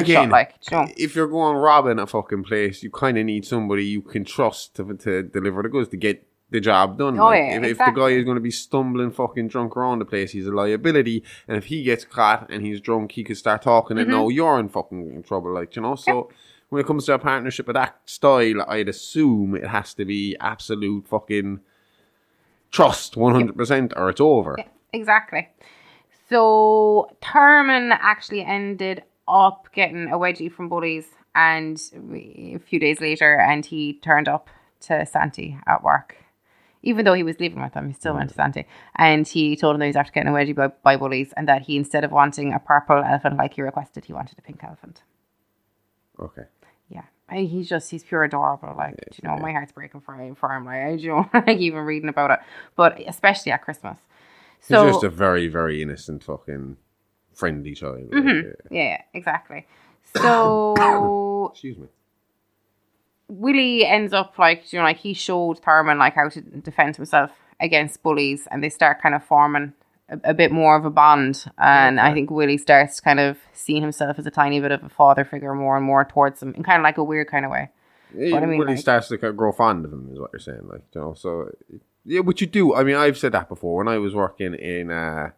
shut, like, you know. If you're going robbing a fucking place, you kind of need somebody you can trust to deliver the goods, to get the job done. If the guy is going to be stumbling fucking drunk around the place, he's a liability. And if he gets caught and he's drunk, he could start talking and now you're in fucking trouble, like, you know. So when it comes to a partnership of that style, I'd assume it has to be absolute fucking trust 100% or it's over. Yeah, exactly. So Thurman actually ended up getting a wedgie from Bullies and a few days later, and he turned up to Santi at work. Even though he was living with them, he still went to Santi. And he told him that he was after getting a wedgie by Bullies, and that he, instead of wanting a purple elephant like he requested, he wanted a pink elephant. Okay. Yeah. He's pure adorable. Like, my heart's breaking for him. Like, I don't like even reading about it. But especially at Christmas. So, he's just a very, very innocent fucking friendly child. Yeah, exactly. So... Excuse me. Willie ends up he showed Thurman how to defend himself against Bullies, and they start kind of forming a bit more of a bond. And I think Willie starts kind of seeing himself as a tiny bit of a father figure more and more towards him in kind of like a weird kind of way. Willie starts to kind of grow fond of him, is what you're saying. Like, you know, so yeah, what you do. I mean, I've said that before when I was working in the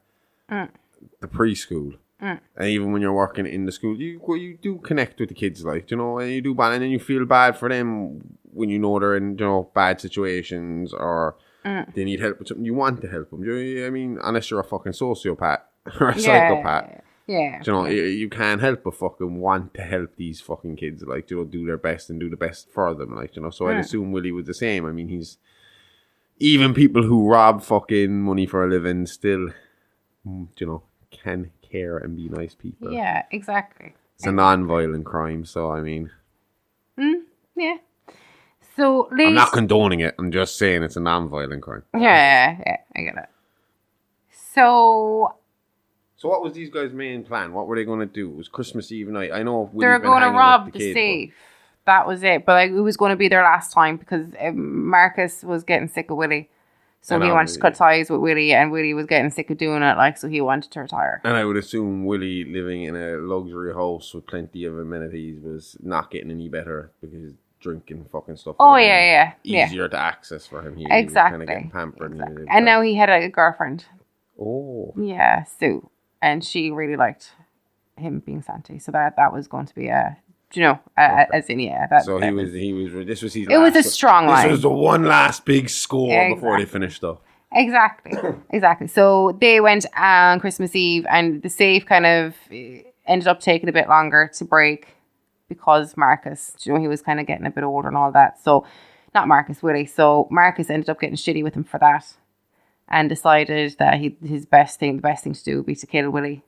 preschool. And even when you're working in the school, you do connect with the kids, like, you know, and you do bad, and then you feel bad for them when you know they're in, you know, bad situations or they need help with something. You want to help them. I mean, unless you're a fucking sociopath, or a psychopath. Yeah. You know, you can't help but fucking want to help these fucking kids, like, you know, do their best and do the best for them, like, you know. So I'd assume Willie was the same. I mean, he's even people who rob fucking money for a living still, you know, can care and be nice people. Yeah, exactly. It's a non-violent crime, so I mean, yeah. So I'm not condoning it. I'm just saying it's a non-violent crime. Yeah, I get it. So what was these guys' main plan? What were they going to do? It was Christmas Eve night. I know they're going to rob the safe. That was it. But like, it was going to be their last time because Marcus was getting sick of Willie. So he wanted to cut ties with Willie, and Willie was getting sick of doing it, like, so he wanted to retire. And I would assume Willie living in a luxury house with plenty of amenities was not getting any better because drinking fucking stuff. Oh, yeah. Easier to access for him. He exactly. was kind of getting pampered. Exactly. And now he had a girlfriend. Oh. Yeah, Sue. And she really liked him being Santa. So that was going to be a... as in, yeah. So this was his It was a strong line. This was the one last big score before they finished up. Exactly. So they went on Christmas Eve and the safe kind of ended up taking a bit longer to break because Marcus, he was kind of getting a bit older and all that. So, not Marcus, Willie. So Marcus ended up getting shitty with him for that and decided that the best thing to do would be to kill Willie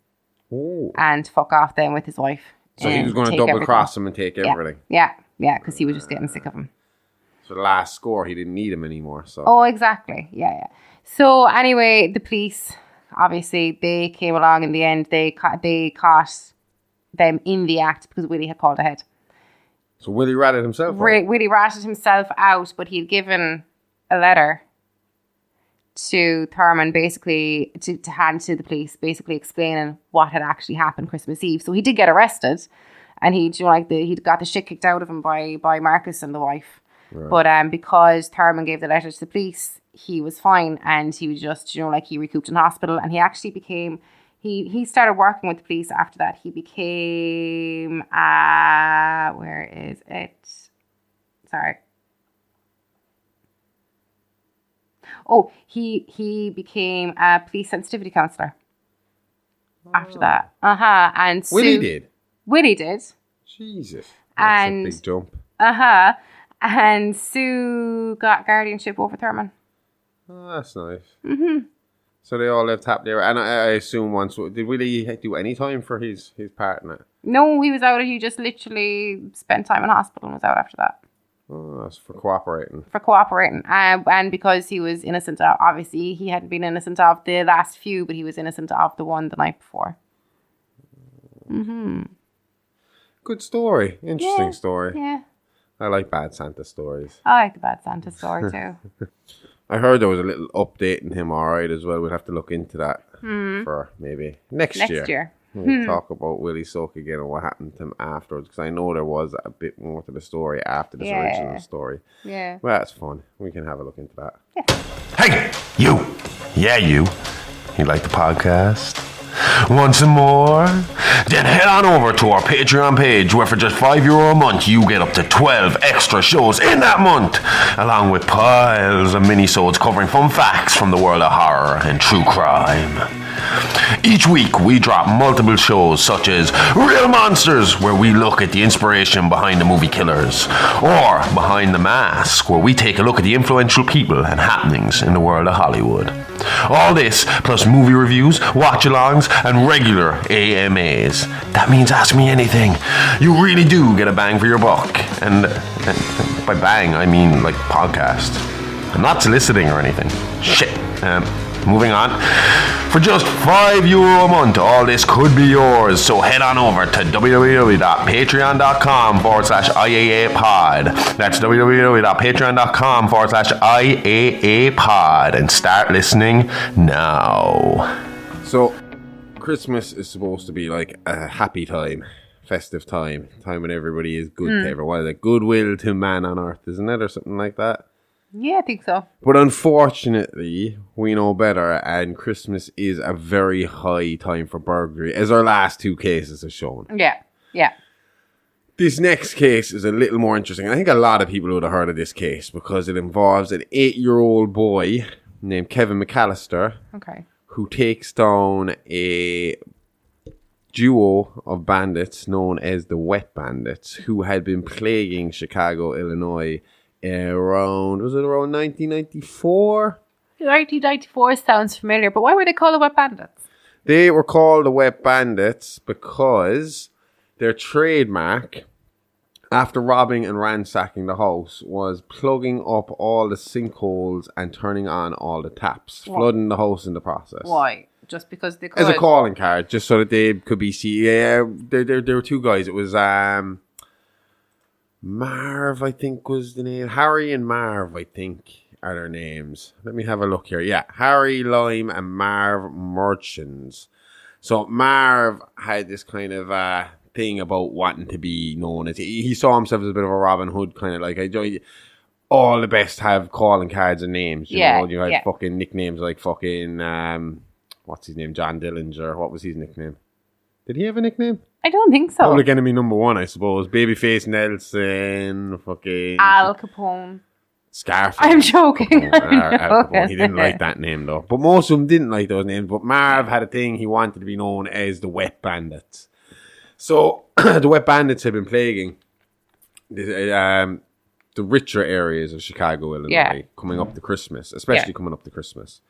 and fuck off then with his wife. So he was going to double cross him and take everything. Yeah, because he was just getting sick of him. So the last score, he didn't need him anymore. So. Oh, exactly. Yeah. So anyway, the police, obviously, they came along in the end. They caught them in the act because Willie had called ahead. So Willie ratted himself out? Willie ratted himself out, but he'd given a letter to Thurman, basically to hand to the police, basically explaining what had actually happened Christmas Eve. So he did get arrested, and he got the shit kicked out of him by Marcus and the wife. Right. But because Thurman gave the letter to the police, he was fine, and he was just he recouped in hospital, and he actually became he started working with the police after that. He became where is it? Sorry. Oh, he became a police sensitivity counsellor after that. And Willie did? Willie did. Jesus. That's a big jump. And Sue got guardianship over Thurman. Oh, that's nice. Mm-hmm. So they all lived happily. And I assume did Willie do any time for his partner? No, he was out. He just literally spent time in hospital and was out after that. Oh, that's for cooperating. And because he was innocent, obviously he hadn't been innocent of the last few, but he was innocent of the one the night before. Mm-hmm. Good story. Interesting story. Yeah. I like bad Santa stories. I like the bad Santa story too. I heard there was a little update in him alright as well. We'll have to look into that for maybe next year. We'll talk about Willie Soke again and what happened to him afterwards, because I know there was a bit more to the story after this original story. Yeah. Well, that's fun. We can have a look into that. Yeah. Hey, you. Yeah, you. You like the podcast? Want some more? Then head on over to our Patreon page, where for just €5 a month you get up to 12 extra shows in that month, along with piles of mini-sodes covering fun facts from the world of horror and true crime. Each week we drop multiple shows such as Real Monsters, where we look at the inspiration behind the movie Killers, or Behind the Mask, where we take a look at the influential people and happenings in the world of Hollywood. All this, plus movie reviews, watch-alongs, and regular AMAs. That means ask me anything. You really do get a bang for your buck. And by bang, I mean like podcast. I'm not soliciting or anything. Shit. Moving on. For just €5 a month, all this could be yours. So head on over to www.patreon.com/IAApod. That's www.patreon.com/IAApod. And start listening now. So, Christmas is supposed to be like a happy time, festive time when everybody is good to everyone. What is it? Goodwill to man on earth, isn't it? Or something like that? Yeah, I think so. But unfortunately, we know better, and Christmas is a very high time for burglary, as our last two cases have shown. Yeah. This next case is a little more interesting. I think a lot of people would have heard of this case because it involves an 8-year-old boy named Kevin McAllister, who takes down a duo of bandits known as the Wet Bandits, who had been plaguing Chicago, Illinois around 1994? 1994 sounds familiar, but why were they called the Wet Bandits? They were called the Wet Bandits because their trademark, after robbing and ransacking the house, was plugging up all the sinkholes and turning on all the taps, flooding the house in the process. Why? Just because they could? As a calling card, just so that they could be seen. Yeah, there were two guys. It was Marv, I think, was the name. Harry and Marv, I think, are their names. Let me have a look here. Yeah, Harry Lime and Marv Merchants. So Marv had this kind of thing about wanting to be known as. He saw himself as a bit of a Robin Hood kind of like. All the best have calling cards and names. You know, you had fucking nicknames like fucking what's his name? John Dillinger. What was his nickname? Did he have a nickname? I don't think so. Public Enemy number 1, I suppose. Babyface Nelson. Fucking Al Capone. Scarface. I'm joking. Al Capone. He didn't like that name though. But most of them didn't like those names. But Marv had a thing. He wanted to be known as the Wet Bandits. So the Wet Bandits had been plaguing the richer areas of Chicago, Illinois, coming up to Christmas, especially coming up to Christmas.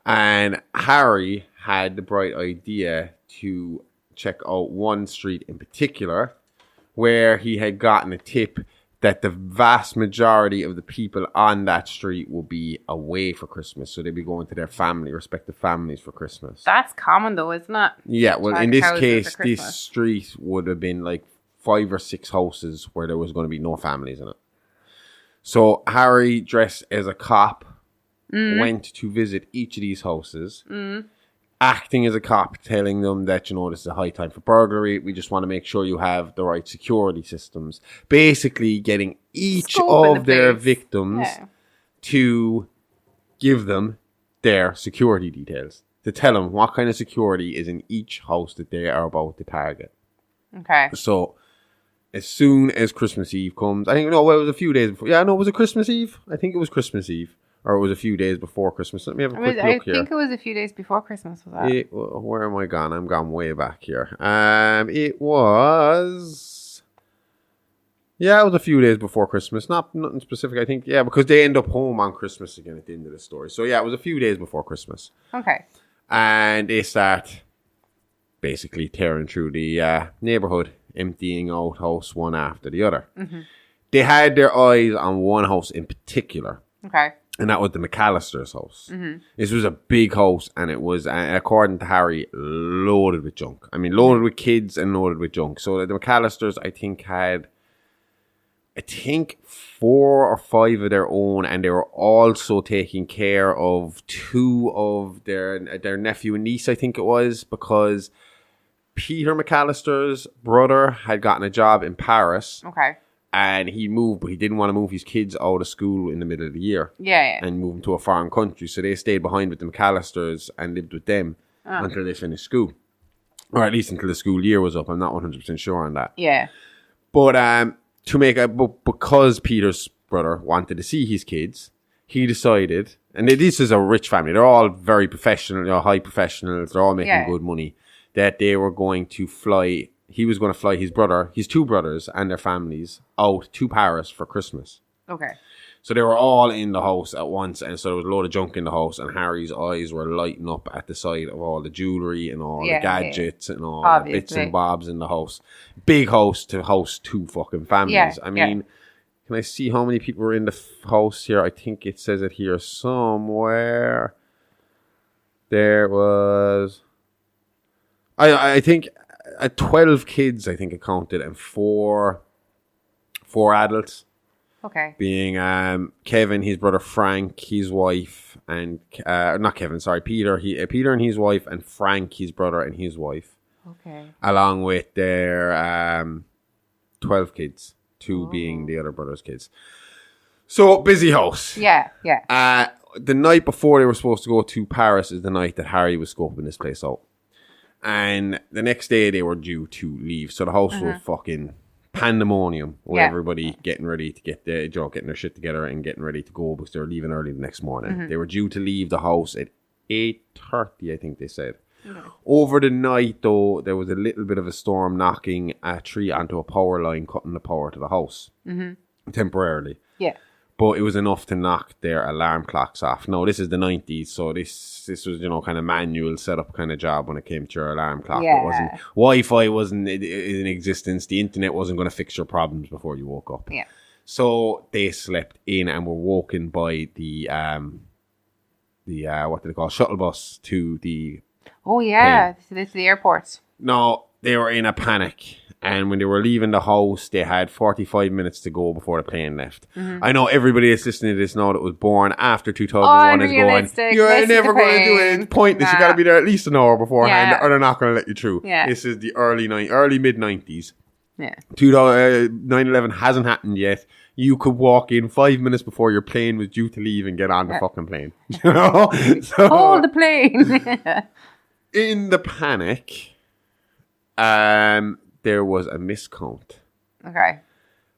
And Harry had the bright idea to check out one street in particular where he had gotten a tip that the vast majority of the people on that street will be away for Christmas. So they'd be going to their respective families for Christmas. That's common though, isn't it? Yeah, well, in this case, this street would have been like 5 or 6 houses where there was going to be no families in it. So Harry, dressed as a cop, went to visit each of these houses, acting as a cop, telling them that, you know, this is a high time for burglary. We just want to make sure you have the right security systems. Basically getting each of their victims to give them their security details, to tell them what kind of security is in each house that they are about to target. Okay. So as soon as Christmas Eve comes, I think, no, well, it was a few days before. Yeah, no, was it Christmas Eve? I think it was Christmas Eve. Or it was a few days before Christmas. Let me have a quick look here. I think it was a few days before Christmas. Was that? Where am I gone? I'm gone way back here. It was... Yeah, it was a few days before Christmas. Nothing specific, I think. Yeah, because they end up home on Christmas again at the end of the story. So yeah, it was a few days before Christmas. Okay. And they start basically tearing through the neighborhood, emptying out house one after the other. Mm-hmm. They had their eyes on one house in particular. Okay. And that was the McAllister's house. Mm-hmm. This was a big house, and it was, according to Harry, loaded with junk. I mean, loaded with kids and loaded with junk. So the McAllisters, I think, had, 4 or 5 of their own, and they were also taking care of 2 of their nephew and niece, I think it was, because Peter McAllister's brother had gotten a job in Paris. Okay. And he moved, but he didn't want to move his kids out of school in the middle of the year. Yeah. And move them to a foreign country. So they stayed behind with the McAllisters and lived with them until they finished school. Or at least until the school year was up. I'm not 100% sure on that. Yeah. But because Peter's brother wanted to see his kids, he decided, and this is a rich family. They're all very professional, high professionals. They're all making good money. That they were going to fly... He was going to fly his 2 brothers and their families out to Paris for Christmas. Okay. So they were all in the house at once, and so there was a load of junk in the house, and Harry's eyes were lighting up at the sight of all the jewellery and all the gadgets and all the bits and bobs in the house. Big house to house 2 fucking families. Yeah, I mean, can I see how many people were in the house here? I think it says it here somewhere. There was... I think... 12 kids, I think it counted, and 4 adults. Okay. Being Kevin, his brother Frank, his wife, and not Kevin, sorry, Peter. Peter and his wife, and Frank, his brother, and his wife. Okay. Along with their 12 kids, 2 being the other brother's kids. So busy house. Yeah. The night before they were supposed to go to Paris is the night that Harry was scoping this place out. And the next day they were due to leave. So the house was fucking pandemonium with everybody getting ready to getting their shit together and getting ready to go because they were leaving early the next morning. Mm-hmm. They were due to leave the house at 8:30, I think they said. Okay. Over the night, though, there was a little bit of a storm knocking a tree onto a power line, cutting the power to the house temporarily. Yeah. But it was enough to knock their alarm clocks off. No, this is the 90s, so this was, kind of manual setup kind of job when it came to your alarm clock. Yeah. It wasn't, Wi-Fi wasn't in existence. The internet wasn't going to fix your problems before you woke up. Yeah. So they slept in and were woken by the what do they call, shuttle bus to the... Oh, yeah, to the airport. No, they were in a panic. And when they were leaving the house, they had 45 minutes to go before the plane left. I know everybody that's listening to this now that was born after 2001 is going, you're never going to do it. It's pointless. You got to be there at least an hour beforehand or they're not going to let you through. Yeah. This is the early mid-90s. Yeah. 9/11 hasn't happened yet. You could walk in 5 minutes before your plane was due to leave and get on the fucking plane. You know? So, hold the plane. In the panic, there was a miscount. Okay.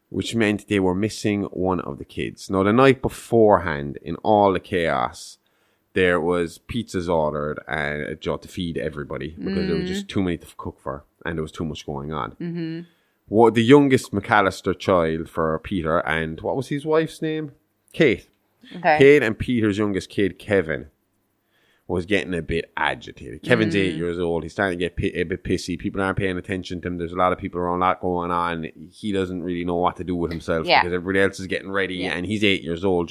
Which meant they were missing one of the kids. Now, the night beforehand, in all the chaos, there was pizzas ordered and to feed everybody because there was just too many to cook for and there was too much going on. Well, the youngest McAllister child for Peter and what was his wife's name? Kate. Okay. Kate and Peter's youngest kid, Kevin, was getting a bit agitated. Kevin's 8 years old. He's starting to get a bit pissy. People aren't paying attention to him. There's a lot of people around, a lot going on. He doesn't really know what to do with himself because everybody else is getting ready and he's 8 years old,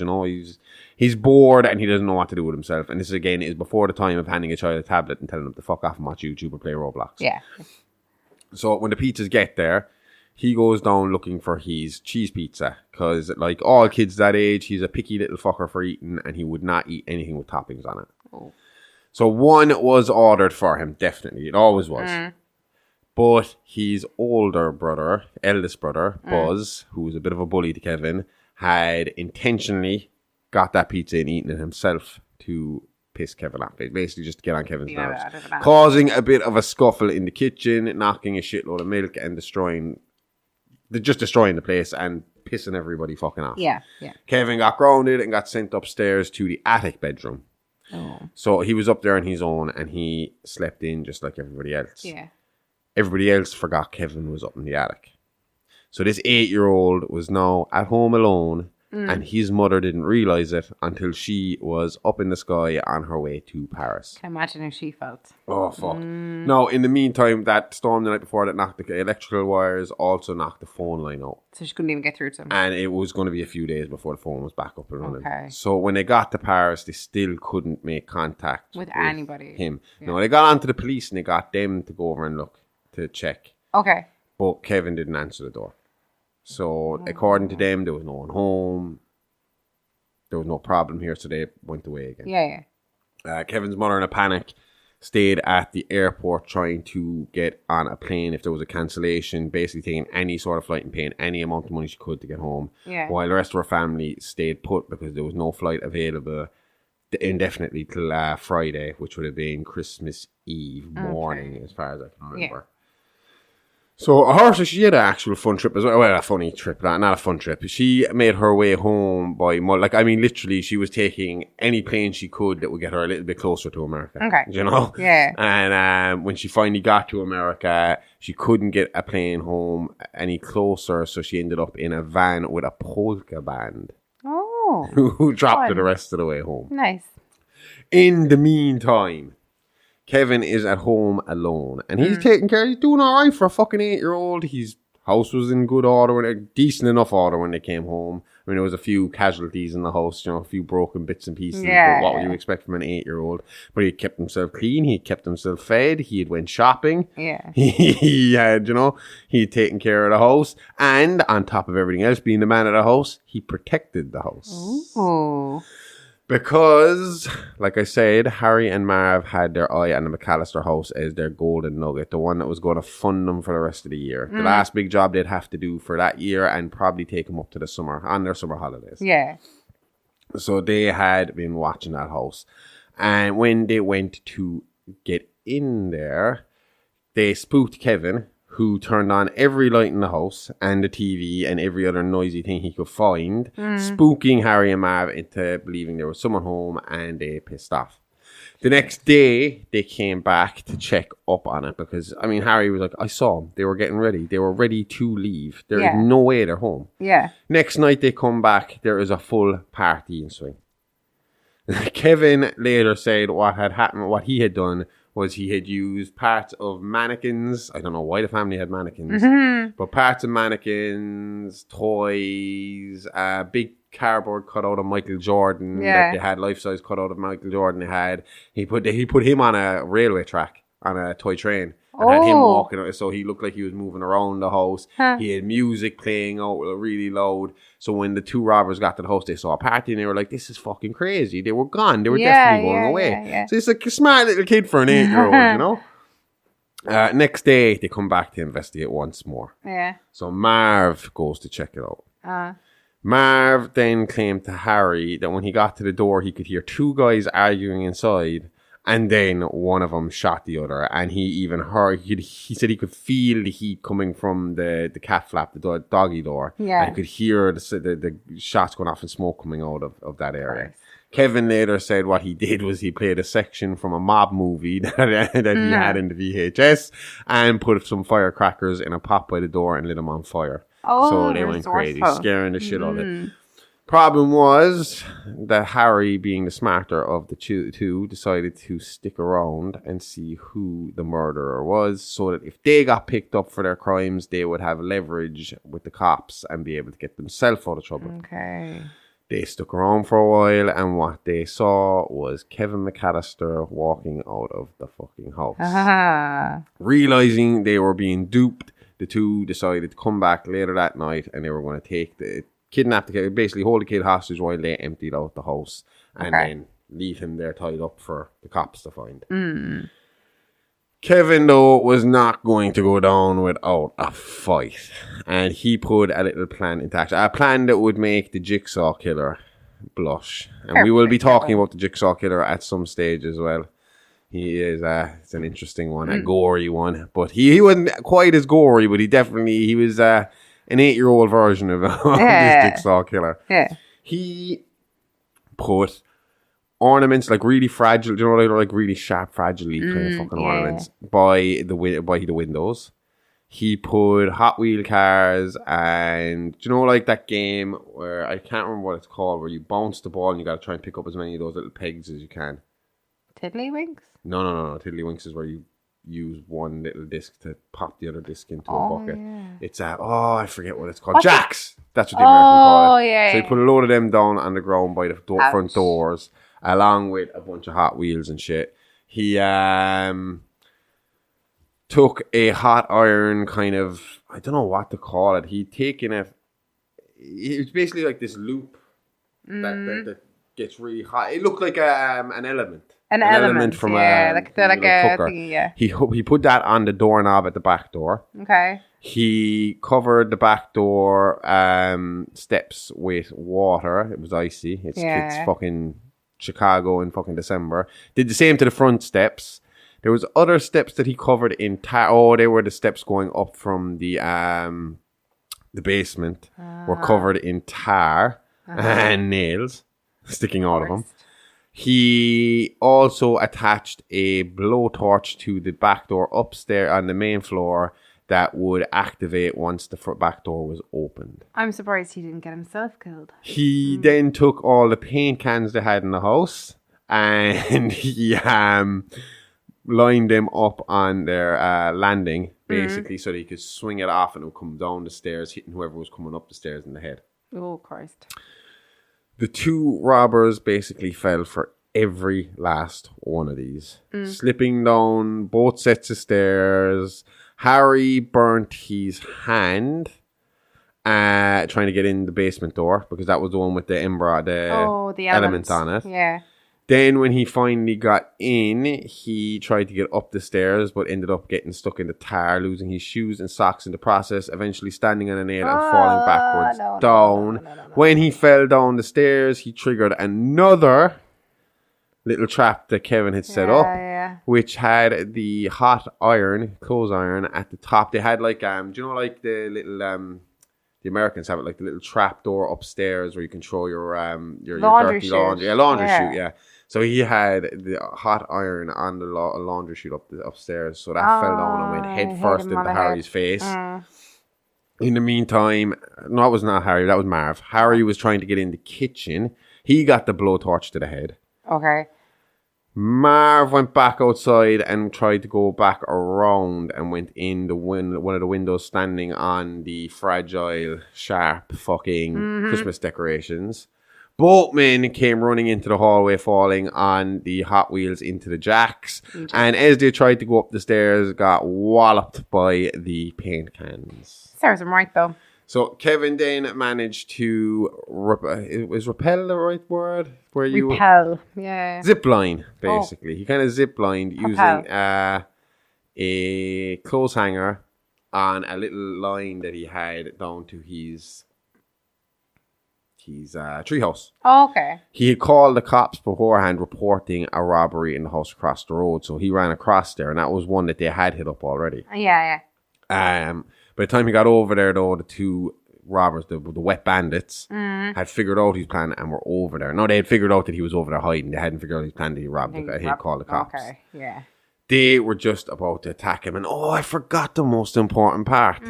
He's bored and he doesn't know what to do with himself. And this, again, is before the time of handing a child a tablet and telling them to fuck off and watch YouTube or play Roblox. Yeah. So when the pizzas get there, he goes down looking for his cheese pizza because, like all kids that age, he's a picky little fucker for eating and he would not eat anything with toppings on it. Oh. So one was ordered for him, definitely. It always was. But his older brother, eldest brother, Buzz, who was a bit of a bully to Kevin, had intentionally got that pizza and eaten it himself to piss Kevin off. Basically just to get on Kevin's nerves. Causing a bit of a scuffle in the kitchen, knocking a shitload of milk and destroying the place and pissing everybody fucking off. Yeah, yeah. Kevin got grounded and got sent upstairs to the attic bedroom. Oh. So he was up there on his own and he slept in just like everybody else. Yeah. Everybody else forgot Kevin was up in the attic. So this 8-year-old was now at home alone and his mother didn't realise it until she was up in the sky on her way to Paris. Can imagine how she felt. Oh, fuck. Now, in the meantime, that storm the night before that knocked the electrical wires also knocked the phone line out. So she couldn't even get through to him. And it was going to be a few days before the phone was back up and running. Okay. So when they got to Paris, they still couldn't make contact with anybody. Him. Yeah. No, they got onto the police and they got them to go over and look, to check. Okay. But Kevin didn't answer the door. So according to them, there was no one home. There was no problem here, so they went away again. Yeah. Kevin's mother, in a panic, stayed at the airport trying to get on a plane if there was a cancellation, basically taking any sort of flight and paying any amount of money she could to get home. Yeah. While the rest of her family stayed put because there was no flight available indefinitely till Friday, which would have been Christmas Eve morning, as far as I can remember. Yeah. So her, she had an actual fun trip as well. Well, a funny trip, not a fun trip. She made her way home literally, she was taking any plane she could that would get her a little bit closer to America. Okay. You know? Yeah. And when she finally got to America, she couldn't get a plane home any closer, so she ended up in a van with a polka band. Oh. Who dropped her the rest of the way home. Nice. In the meantime, Kevin is at home alone and he's taking care. He's doing all right for a fucking 8-year-old. His house was in good order, decent enough order when they came home. I mean, there was a few casualties in the house, a few broken bits and pieces. Yeah. But what would you expect from an 8-year-old? But he kept himself clean. He kept himself fed. He had went shopping. Yeah. He had, he had taken care of the house. And on top of everything else, being the man of the house, he protected the house. Ooh. Because, like I said, Harry and Marv had their eye on the McAllister house as their golden nugget, the one that was going to fund them for the rest of the year. The last big job they'd have to do for that year and probably take them up to the summer, on their summer holidays. Yeah. So they had been watching that house. And when they went to get in there, they spooked Kevin, who turned on every light in the house and the TV and every other noisy thing he could find, spooking Harry and Marv into believing there was someone home, and they pissed off. The next day, they came back to check up on it because, I mean, Harry was like, I saw them. They were getting ready. They were ready to leave. There is no way they're home. Yeah. Next night, they come back. There is a full party in swing. Kevin later said what had happened, what he had done was he had used parts of mannequins. I don't know why the family had mannequins, but parts of mannequins, toys, big cardboard cutout of Michael Jordan. That they had life-size cutout of Michael Jordan. He put him on a railway track on a toy train. And had him walking, so he looked like he was moving around the house. He had music playing out really loud. So when the two robbers got to the house, they saw a party and they were like, this is fucking crazy. They were gone. They were definitely going away. Yeah. So it's like a smart little kid for an 8-year-old, you know? Next day, they come back to investigate once more. Yeah. So Marv goes to check it out. Marv then claimed to Harry that when he got to the door, he could hear two guys arguing inside. And then one of them shot the other, and he even heard. He said he could feel the heat coming from the cat flap, the doggy door. Yeah, and he could hear the shots going off and smoke coming out of that area. Kevin later said what he did was he played a section from a mob movie that he had in the VHS, and put some firecrackers in a pot by the door and lit them on fire. So they went crazy, scaring the shit out of it. Problem was that Harry, being the smarter of the two, decided to stick around and see who the murderer was, so that if they got picked up for their crimes, they would have leverage with the cops and be able to get themselves out of trouble. Okay. They stuck around for a while, and what they saw was Kevin McAllister walking out of the fucking house. Realizing they were being duped, the two decided to come back later that night, and they were going to kidnap the kid, basically hold the kid hostage while they emptied out the house and then leave him there tied up for the cops to find. Kevin, though, was not going to go down without a fight, and he put a little plan into action, a plan that would make the Jigsaw Killer blush. And we will be talking about the Jigsaw Killer at some stage as well. He is it's an interesting one, a gory one, but he wasn't quite as gory, but he was an 8-year-old version of this Jigsaw Killer. Yeah. He put ornaments, like really fragile, like really sharp, fragile kind of fucking ornaments by the windows. He put Hot Wheel cars and, like that game where, I can't remember what it's called, where you bounce the ball and you got to try and pick up as many of those little pegs as you can. Tiddlywinks? No. Tiddlywinks is where you use one little disc to pop the other disc into a bucket. Yeah. It's I forget what it's called. Jacks! That's what the American call it. Yeah. So you put a load of them down on the ground by the front doors, along with a bunch of Hot Wheels and shit. He took a hot iron kind of, I don't know what to call it. He'd taken it was basically like this loop that gets really hot. It looked like an element. An element from a cooker. Thingy, He put that on the doorknob at the back door. Okay. He covered the back door steps with water. It was icy. It's fucking Chicago in fucking December. Did the same to the front steps. There was other steps that he covered in tar. Oh, they were the steps going up from the basement. Were covered in tar and nails sticking out of them. He also attached a blowtorch to the back door upstairs on the main floor that would activate once the back door was opened. I'm surprised he didn't get himself killed. He then took all the paint cans they had in the house and he lined them up on their landing, basically, so that he could swing it off and it would come down the stairs, hitting whoever was coming up the stairs in the head. Oh, Christ. The two robbers basically fell for every last one of these. Slipping down both sets of stairs. Harry burnt his hand trying to get in the basement door because that was the one with the elements on it. Yeah. Then when he finally got in, he tried to get up the stairs but ended up getting stuck in the tar, losing his shoes and socks in the process, eventually standing on a nail and falling backwards down. When he fell down the stairs, he triggered another little trap that Kevin had set up, which had the hot iron, clothes iron, at the top. They had like, do you know like the little... the Americans have it like the little trap door upstairs where you can throw your dirty laundry. Yeah, laundry chute, yeah. So he had the hot iron on the laundry chute upstairs. So that fell down and went head first into Harry's face. In the meantime, no, it was not Harry. That was Marv. Harry was trying to get in the kitchen. He got the blowtorch to the head. Okay. Marv went back outside and tried to go back around and went in one of the windows standing on the fragile, sharp fucking Christmas decorations. Both men came running into the hallway, falling on the Hot Wheels into the jacks. And as they tried to go up the stairs, got walloped by the paint cans. Serves him right, though. So Kevin then managed to is repel the right word? Repel, yeah. Zip line, basically. He kind of zip lined using a clothes hanger on a little line that he had down to his treehouse. Oh, okay. He had called the cops beforehand reporting a robbery in the house across the road. So he ran across there, and that was one that they had hit up already. Yeah. By the time he got over there, though, the two robbers, the wet bandits, had figured out his plan and were over there. No, they had figured out that he was over there hiding. They hadn't figured out his plan that he robbed the guy. He had called the cops. Okay, yeah. They were just about to attack him. And, I forgot the most important part.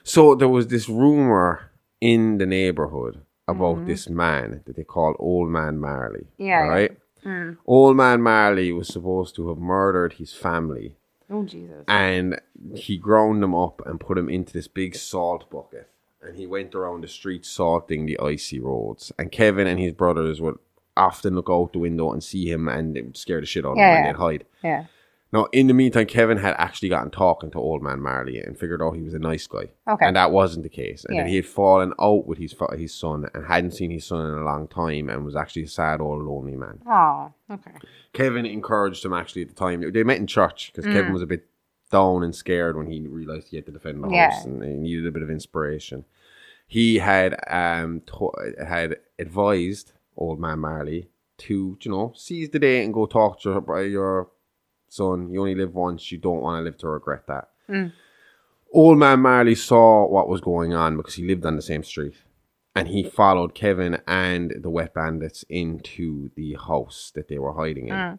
So there was this rumor in the neighborhood about this man that they called Old Man Marley. Yeah. Right? Yeah. Old Man Marley was supposed to have murdered his family. Oh, Jesus. And he ground them up and put them into this big salt bucket. And he went around the streets salting the icy roads. And Kevin and his brothers would often look out the window and see him, and it would scare the shit out of them and they'd hide. Yeah. Now, in the meantime, Kevin had actually gotten talking to Old Man Marley and figured out he was a nice guy. Okay. And that wasn't the case. And that he had fallen out with his son and hadn't seen his son in a long time and was actually a sad old lonely man. Oh, okay. Kevin encouraged him actually at the time. They met in church because Kevin was a bit down and scared when he realised he had to defend the house and he needed a bit of inspiration. He had had advised Old Man Marley to, seize the day and go talk to your son. You only live once. You don't want to live to regret that. Old Man Marley saw what was going on because he lived on the same street. And he followed Kevin and the wet bandits into the house that they were hiding in.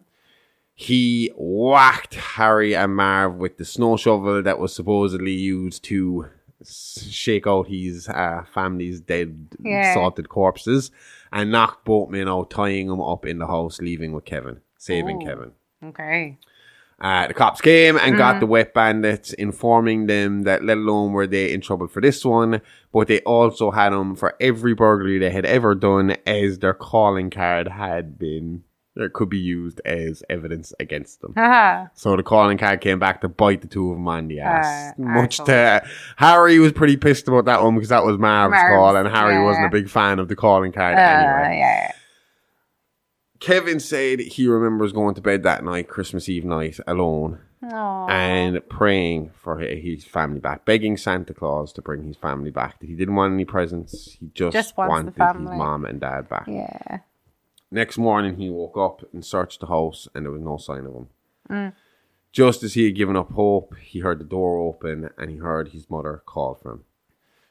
He whacked Harry and Marv with the snow shovel that was supposedly used to shake out his family's dead, salted corpses, and knocked both men out, tying them up in the house, leaving with Kevin, saving Kevin. Okay. The cops came and got the wet bandits, informing them that let alone were they in trouble for this one, but they also had them for every burglary they had ever done, as their calling card had been, or could be used as evidence against them. So the calling card came back to bite the two of them on the ass. Harry was pretty pissed about that one because that was Marv's call, and Harry wasn't a big fan of the calling card anyway. Kevin said he remembers going to bed that night, Christmas Eve night, alone. Aww. And praying for his family back, begging Santa Claus to bring his family back. That he didn't want any presents. He just wanted his mom and dad back. Yeah. Next morning, he woke up and searched the house, and there was no sign of him. Just as he had given up hope, he heard the door open, and he heard his mother call for him.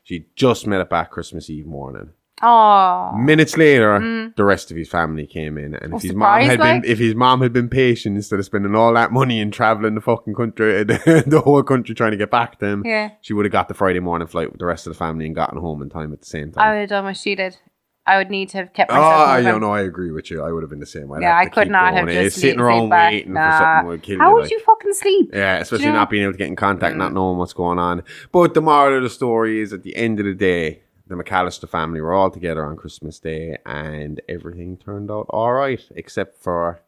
She just made it back Christmas Eve morning. Oh. Minutes later, the rest of his family came in, and if his mom had been patient instead of spending all that money and traveling the fucking country, the whole country trying to get back to him, she would have got the Friday morning flight with the rest of the family and gotten home in time at the same time. I would have done what she did. I would need to have kept myself moving. I agree with you. I would have been the same way. I could not have just sitting around waiting for something would kill you. How would you fucking sleep? Yeah, especially not being able to get in contact, not knowing what's going on. But the moral of the story is, at the end of the day, the McAllister family were all together on Christmas Day, and everything turned out all right, except for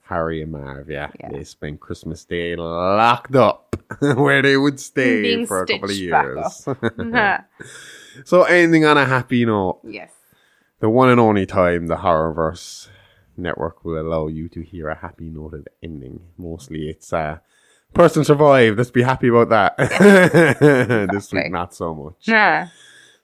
Harry and Marv. Yeah, they spent Christmas Day locked up, where they would stay for a couple of years. So, ending on a happy note. Yes. The one and only time the Horrorverse network will allow you to hear a happy noted ending. Mostly it's person survived. Let's be happy about that. This week, not so much.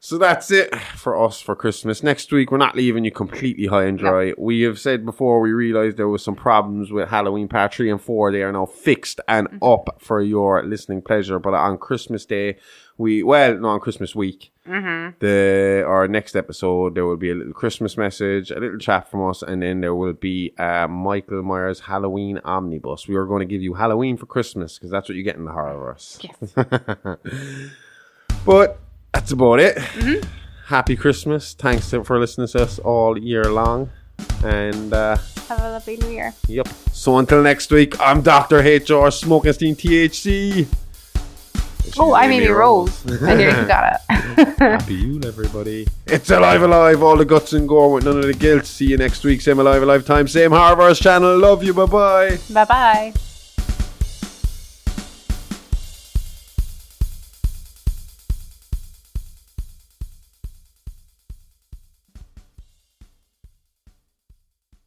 So that's it for us for Christmas. Next week, we're not leaving you completely high and dry. No. We have said before, we realised there was some problems with Halloween Part 3 and 4. They are now fixed and up for your listening pleasure. But on Christmas Day, on Christmas week, our next episode, there will be a little Christmas message, a little chat from us, and then there will be Michael Myers Halloween Omnibus. We are going to give you Halloween for Christmas, because that's what you get in the Horrorverse. Yes. But that's about it. Happy Christmas. Thanks for listening to us all year long. And have a lovely new year. Yep. So until next week, I'm Dr. HR Smokenstein THC. I'm Amy Rose. I nearly forgot it. Happy Yule, everybody. It's Alive Alive. All the guts and gore with none of the guilt. See you next week. Same Alive Alive time. Same Horrorverse channel. Love you. Bye-bye. Bye-bye.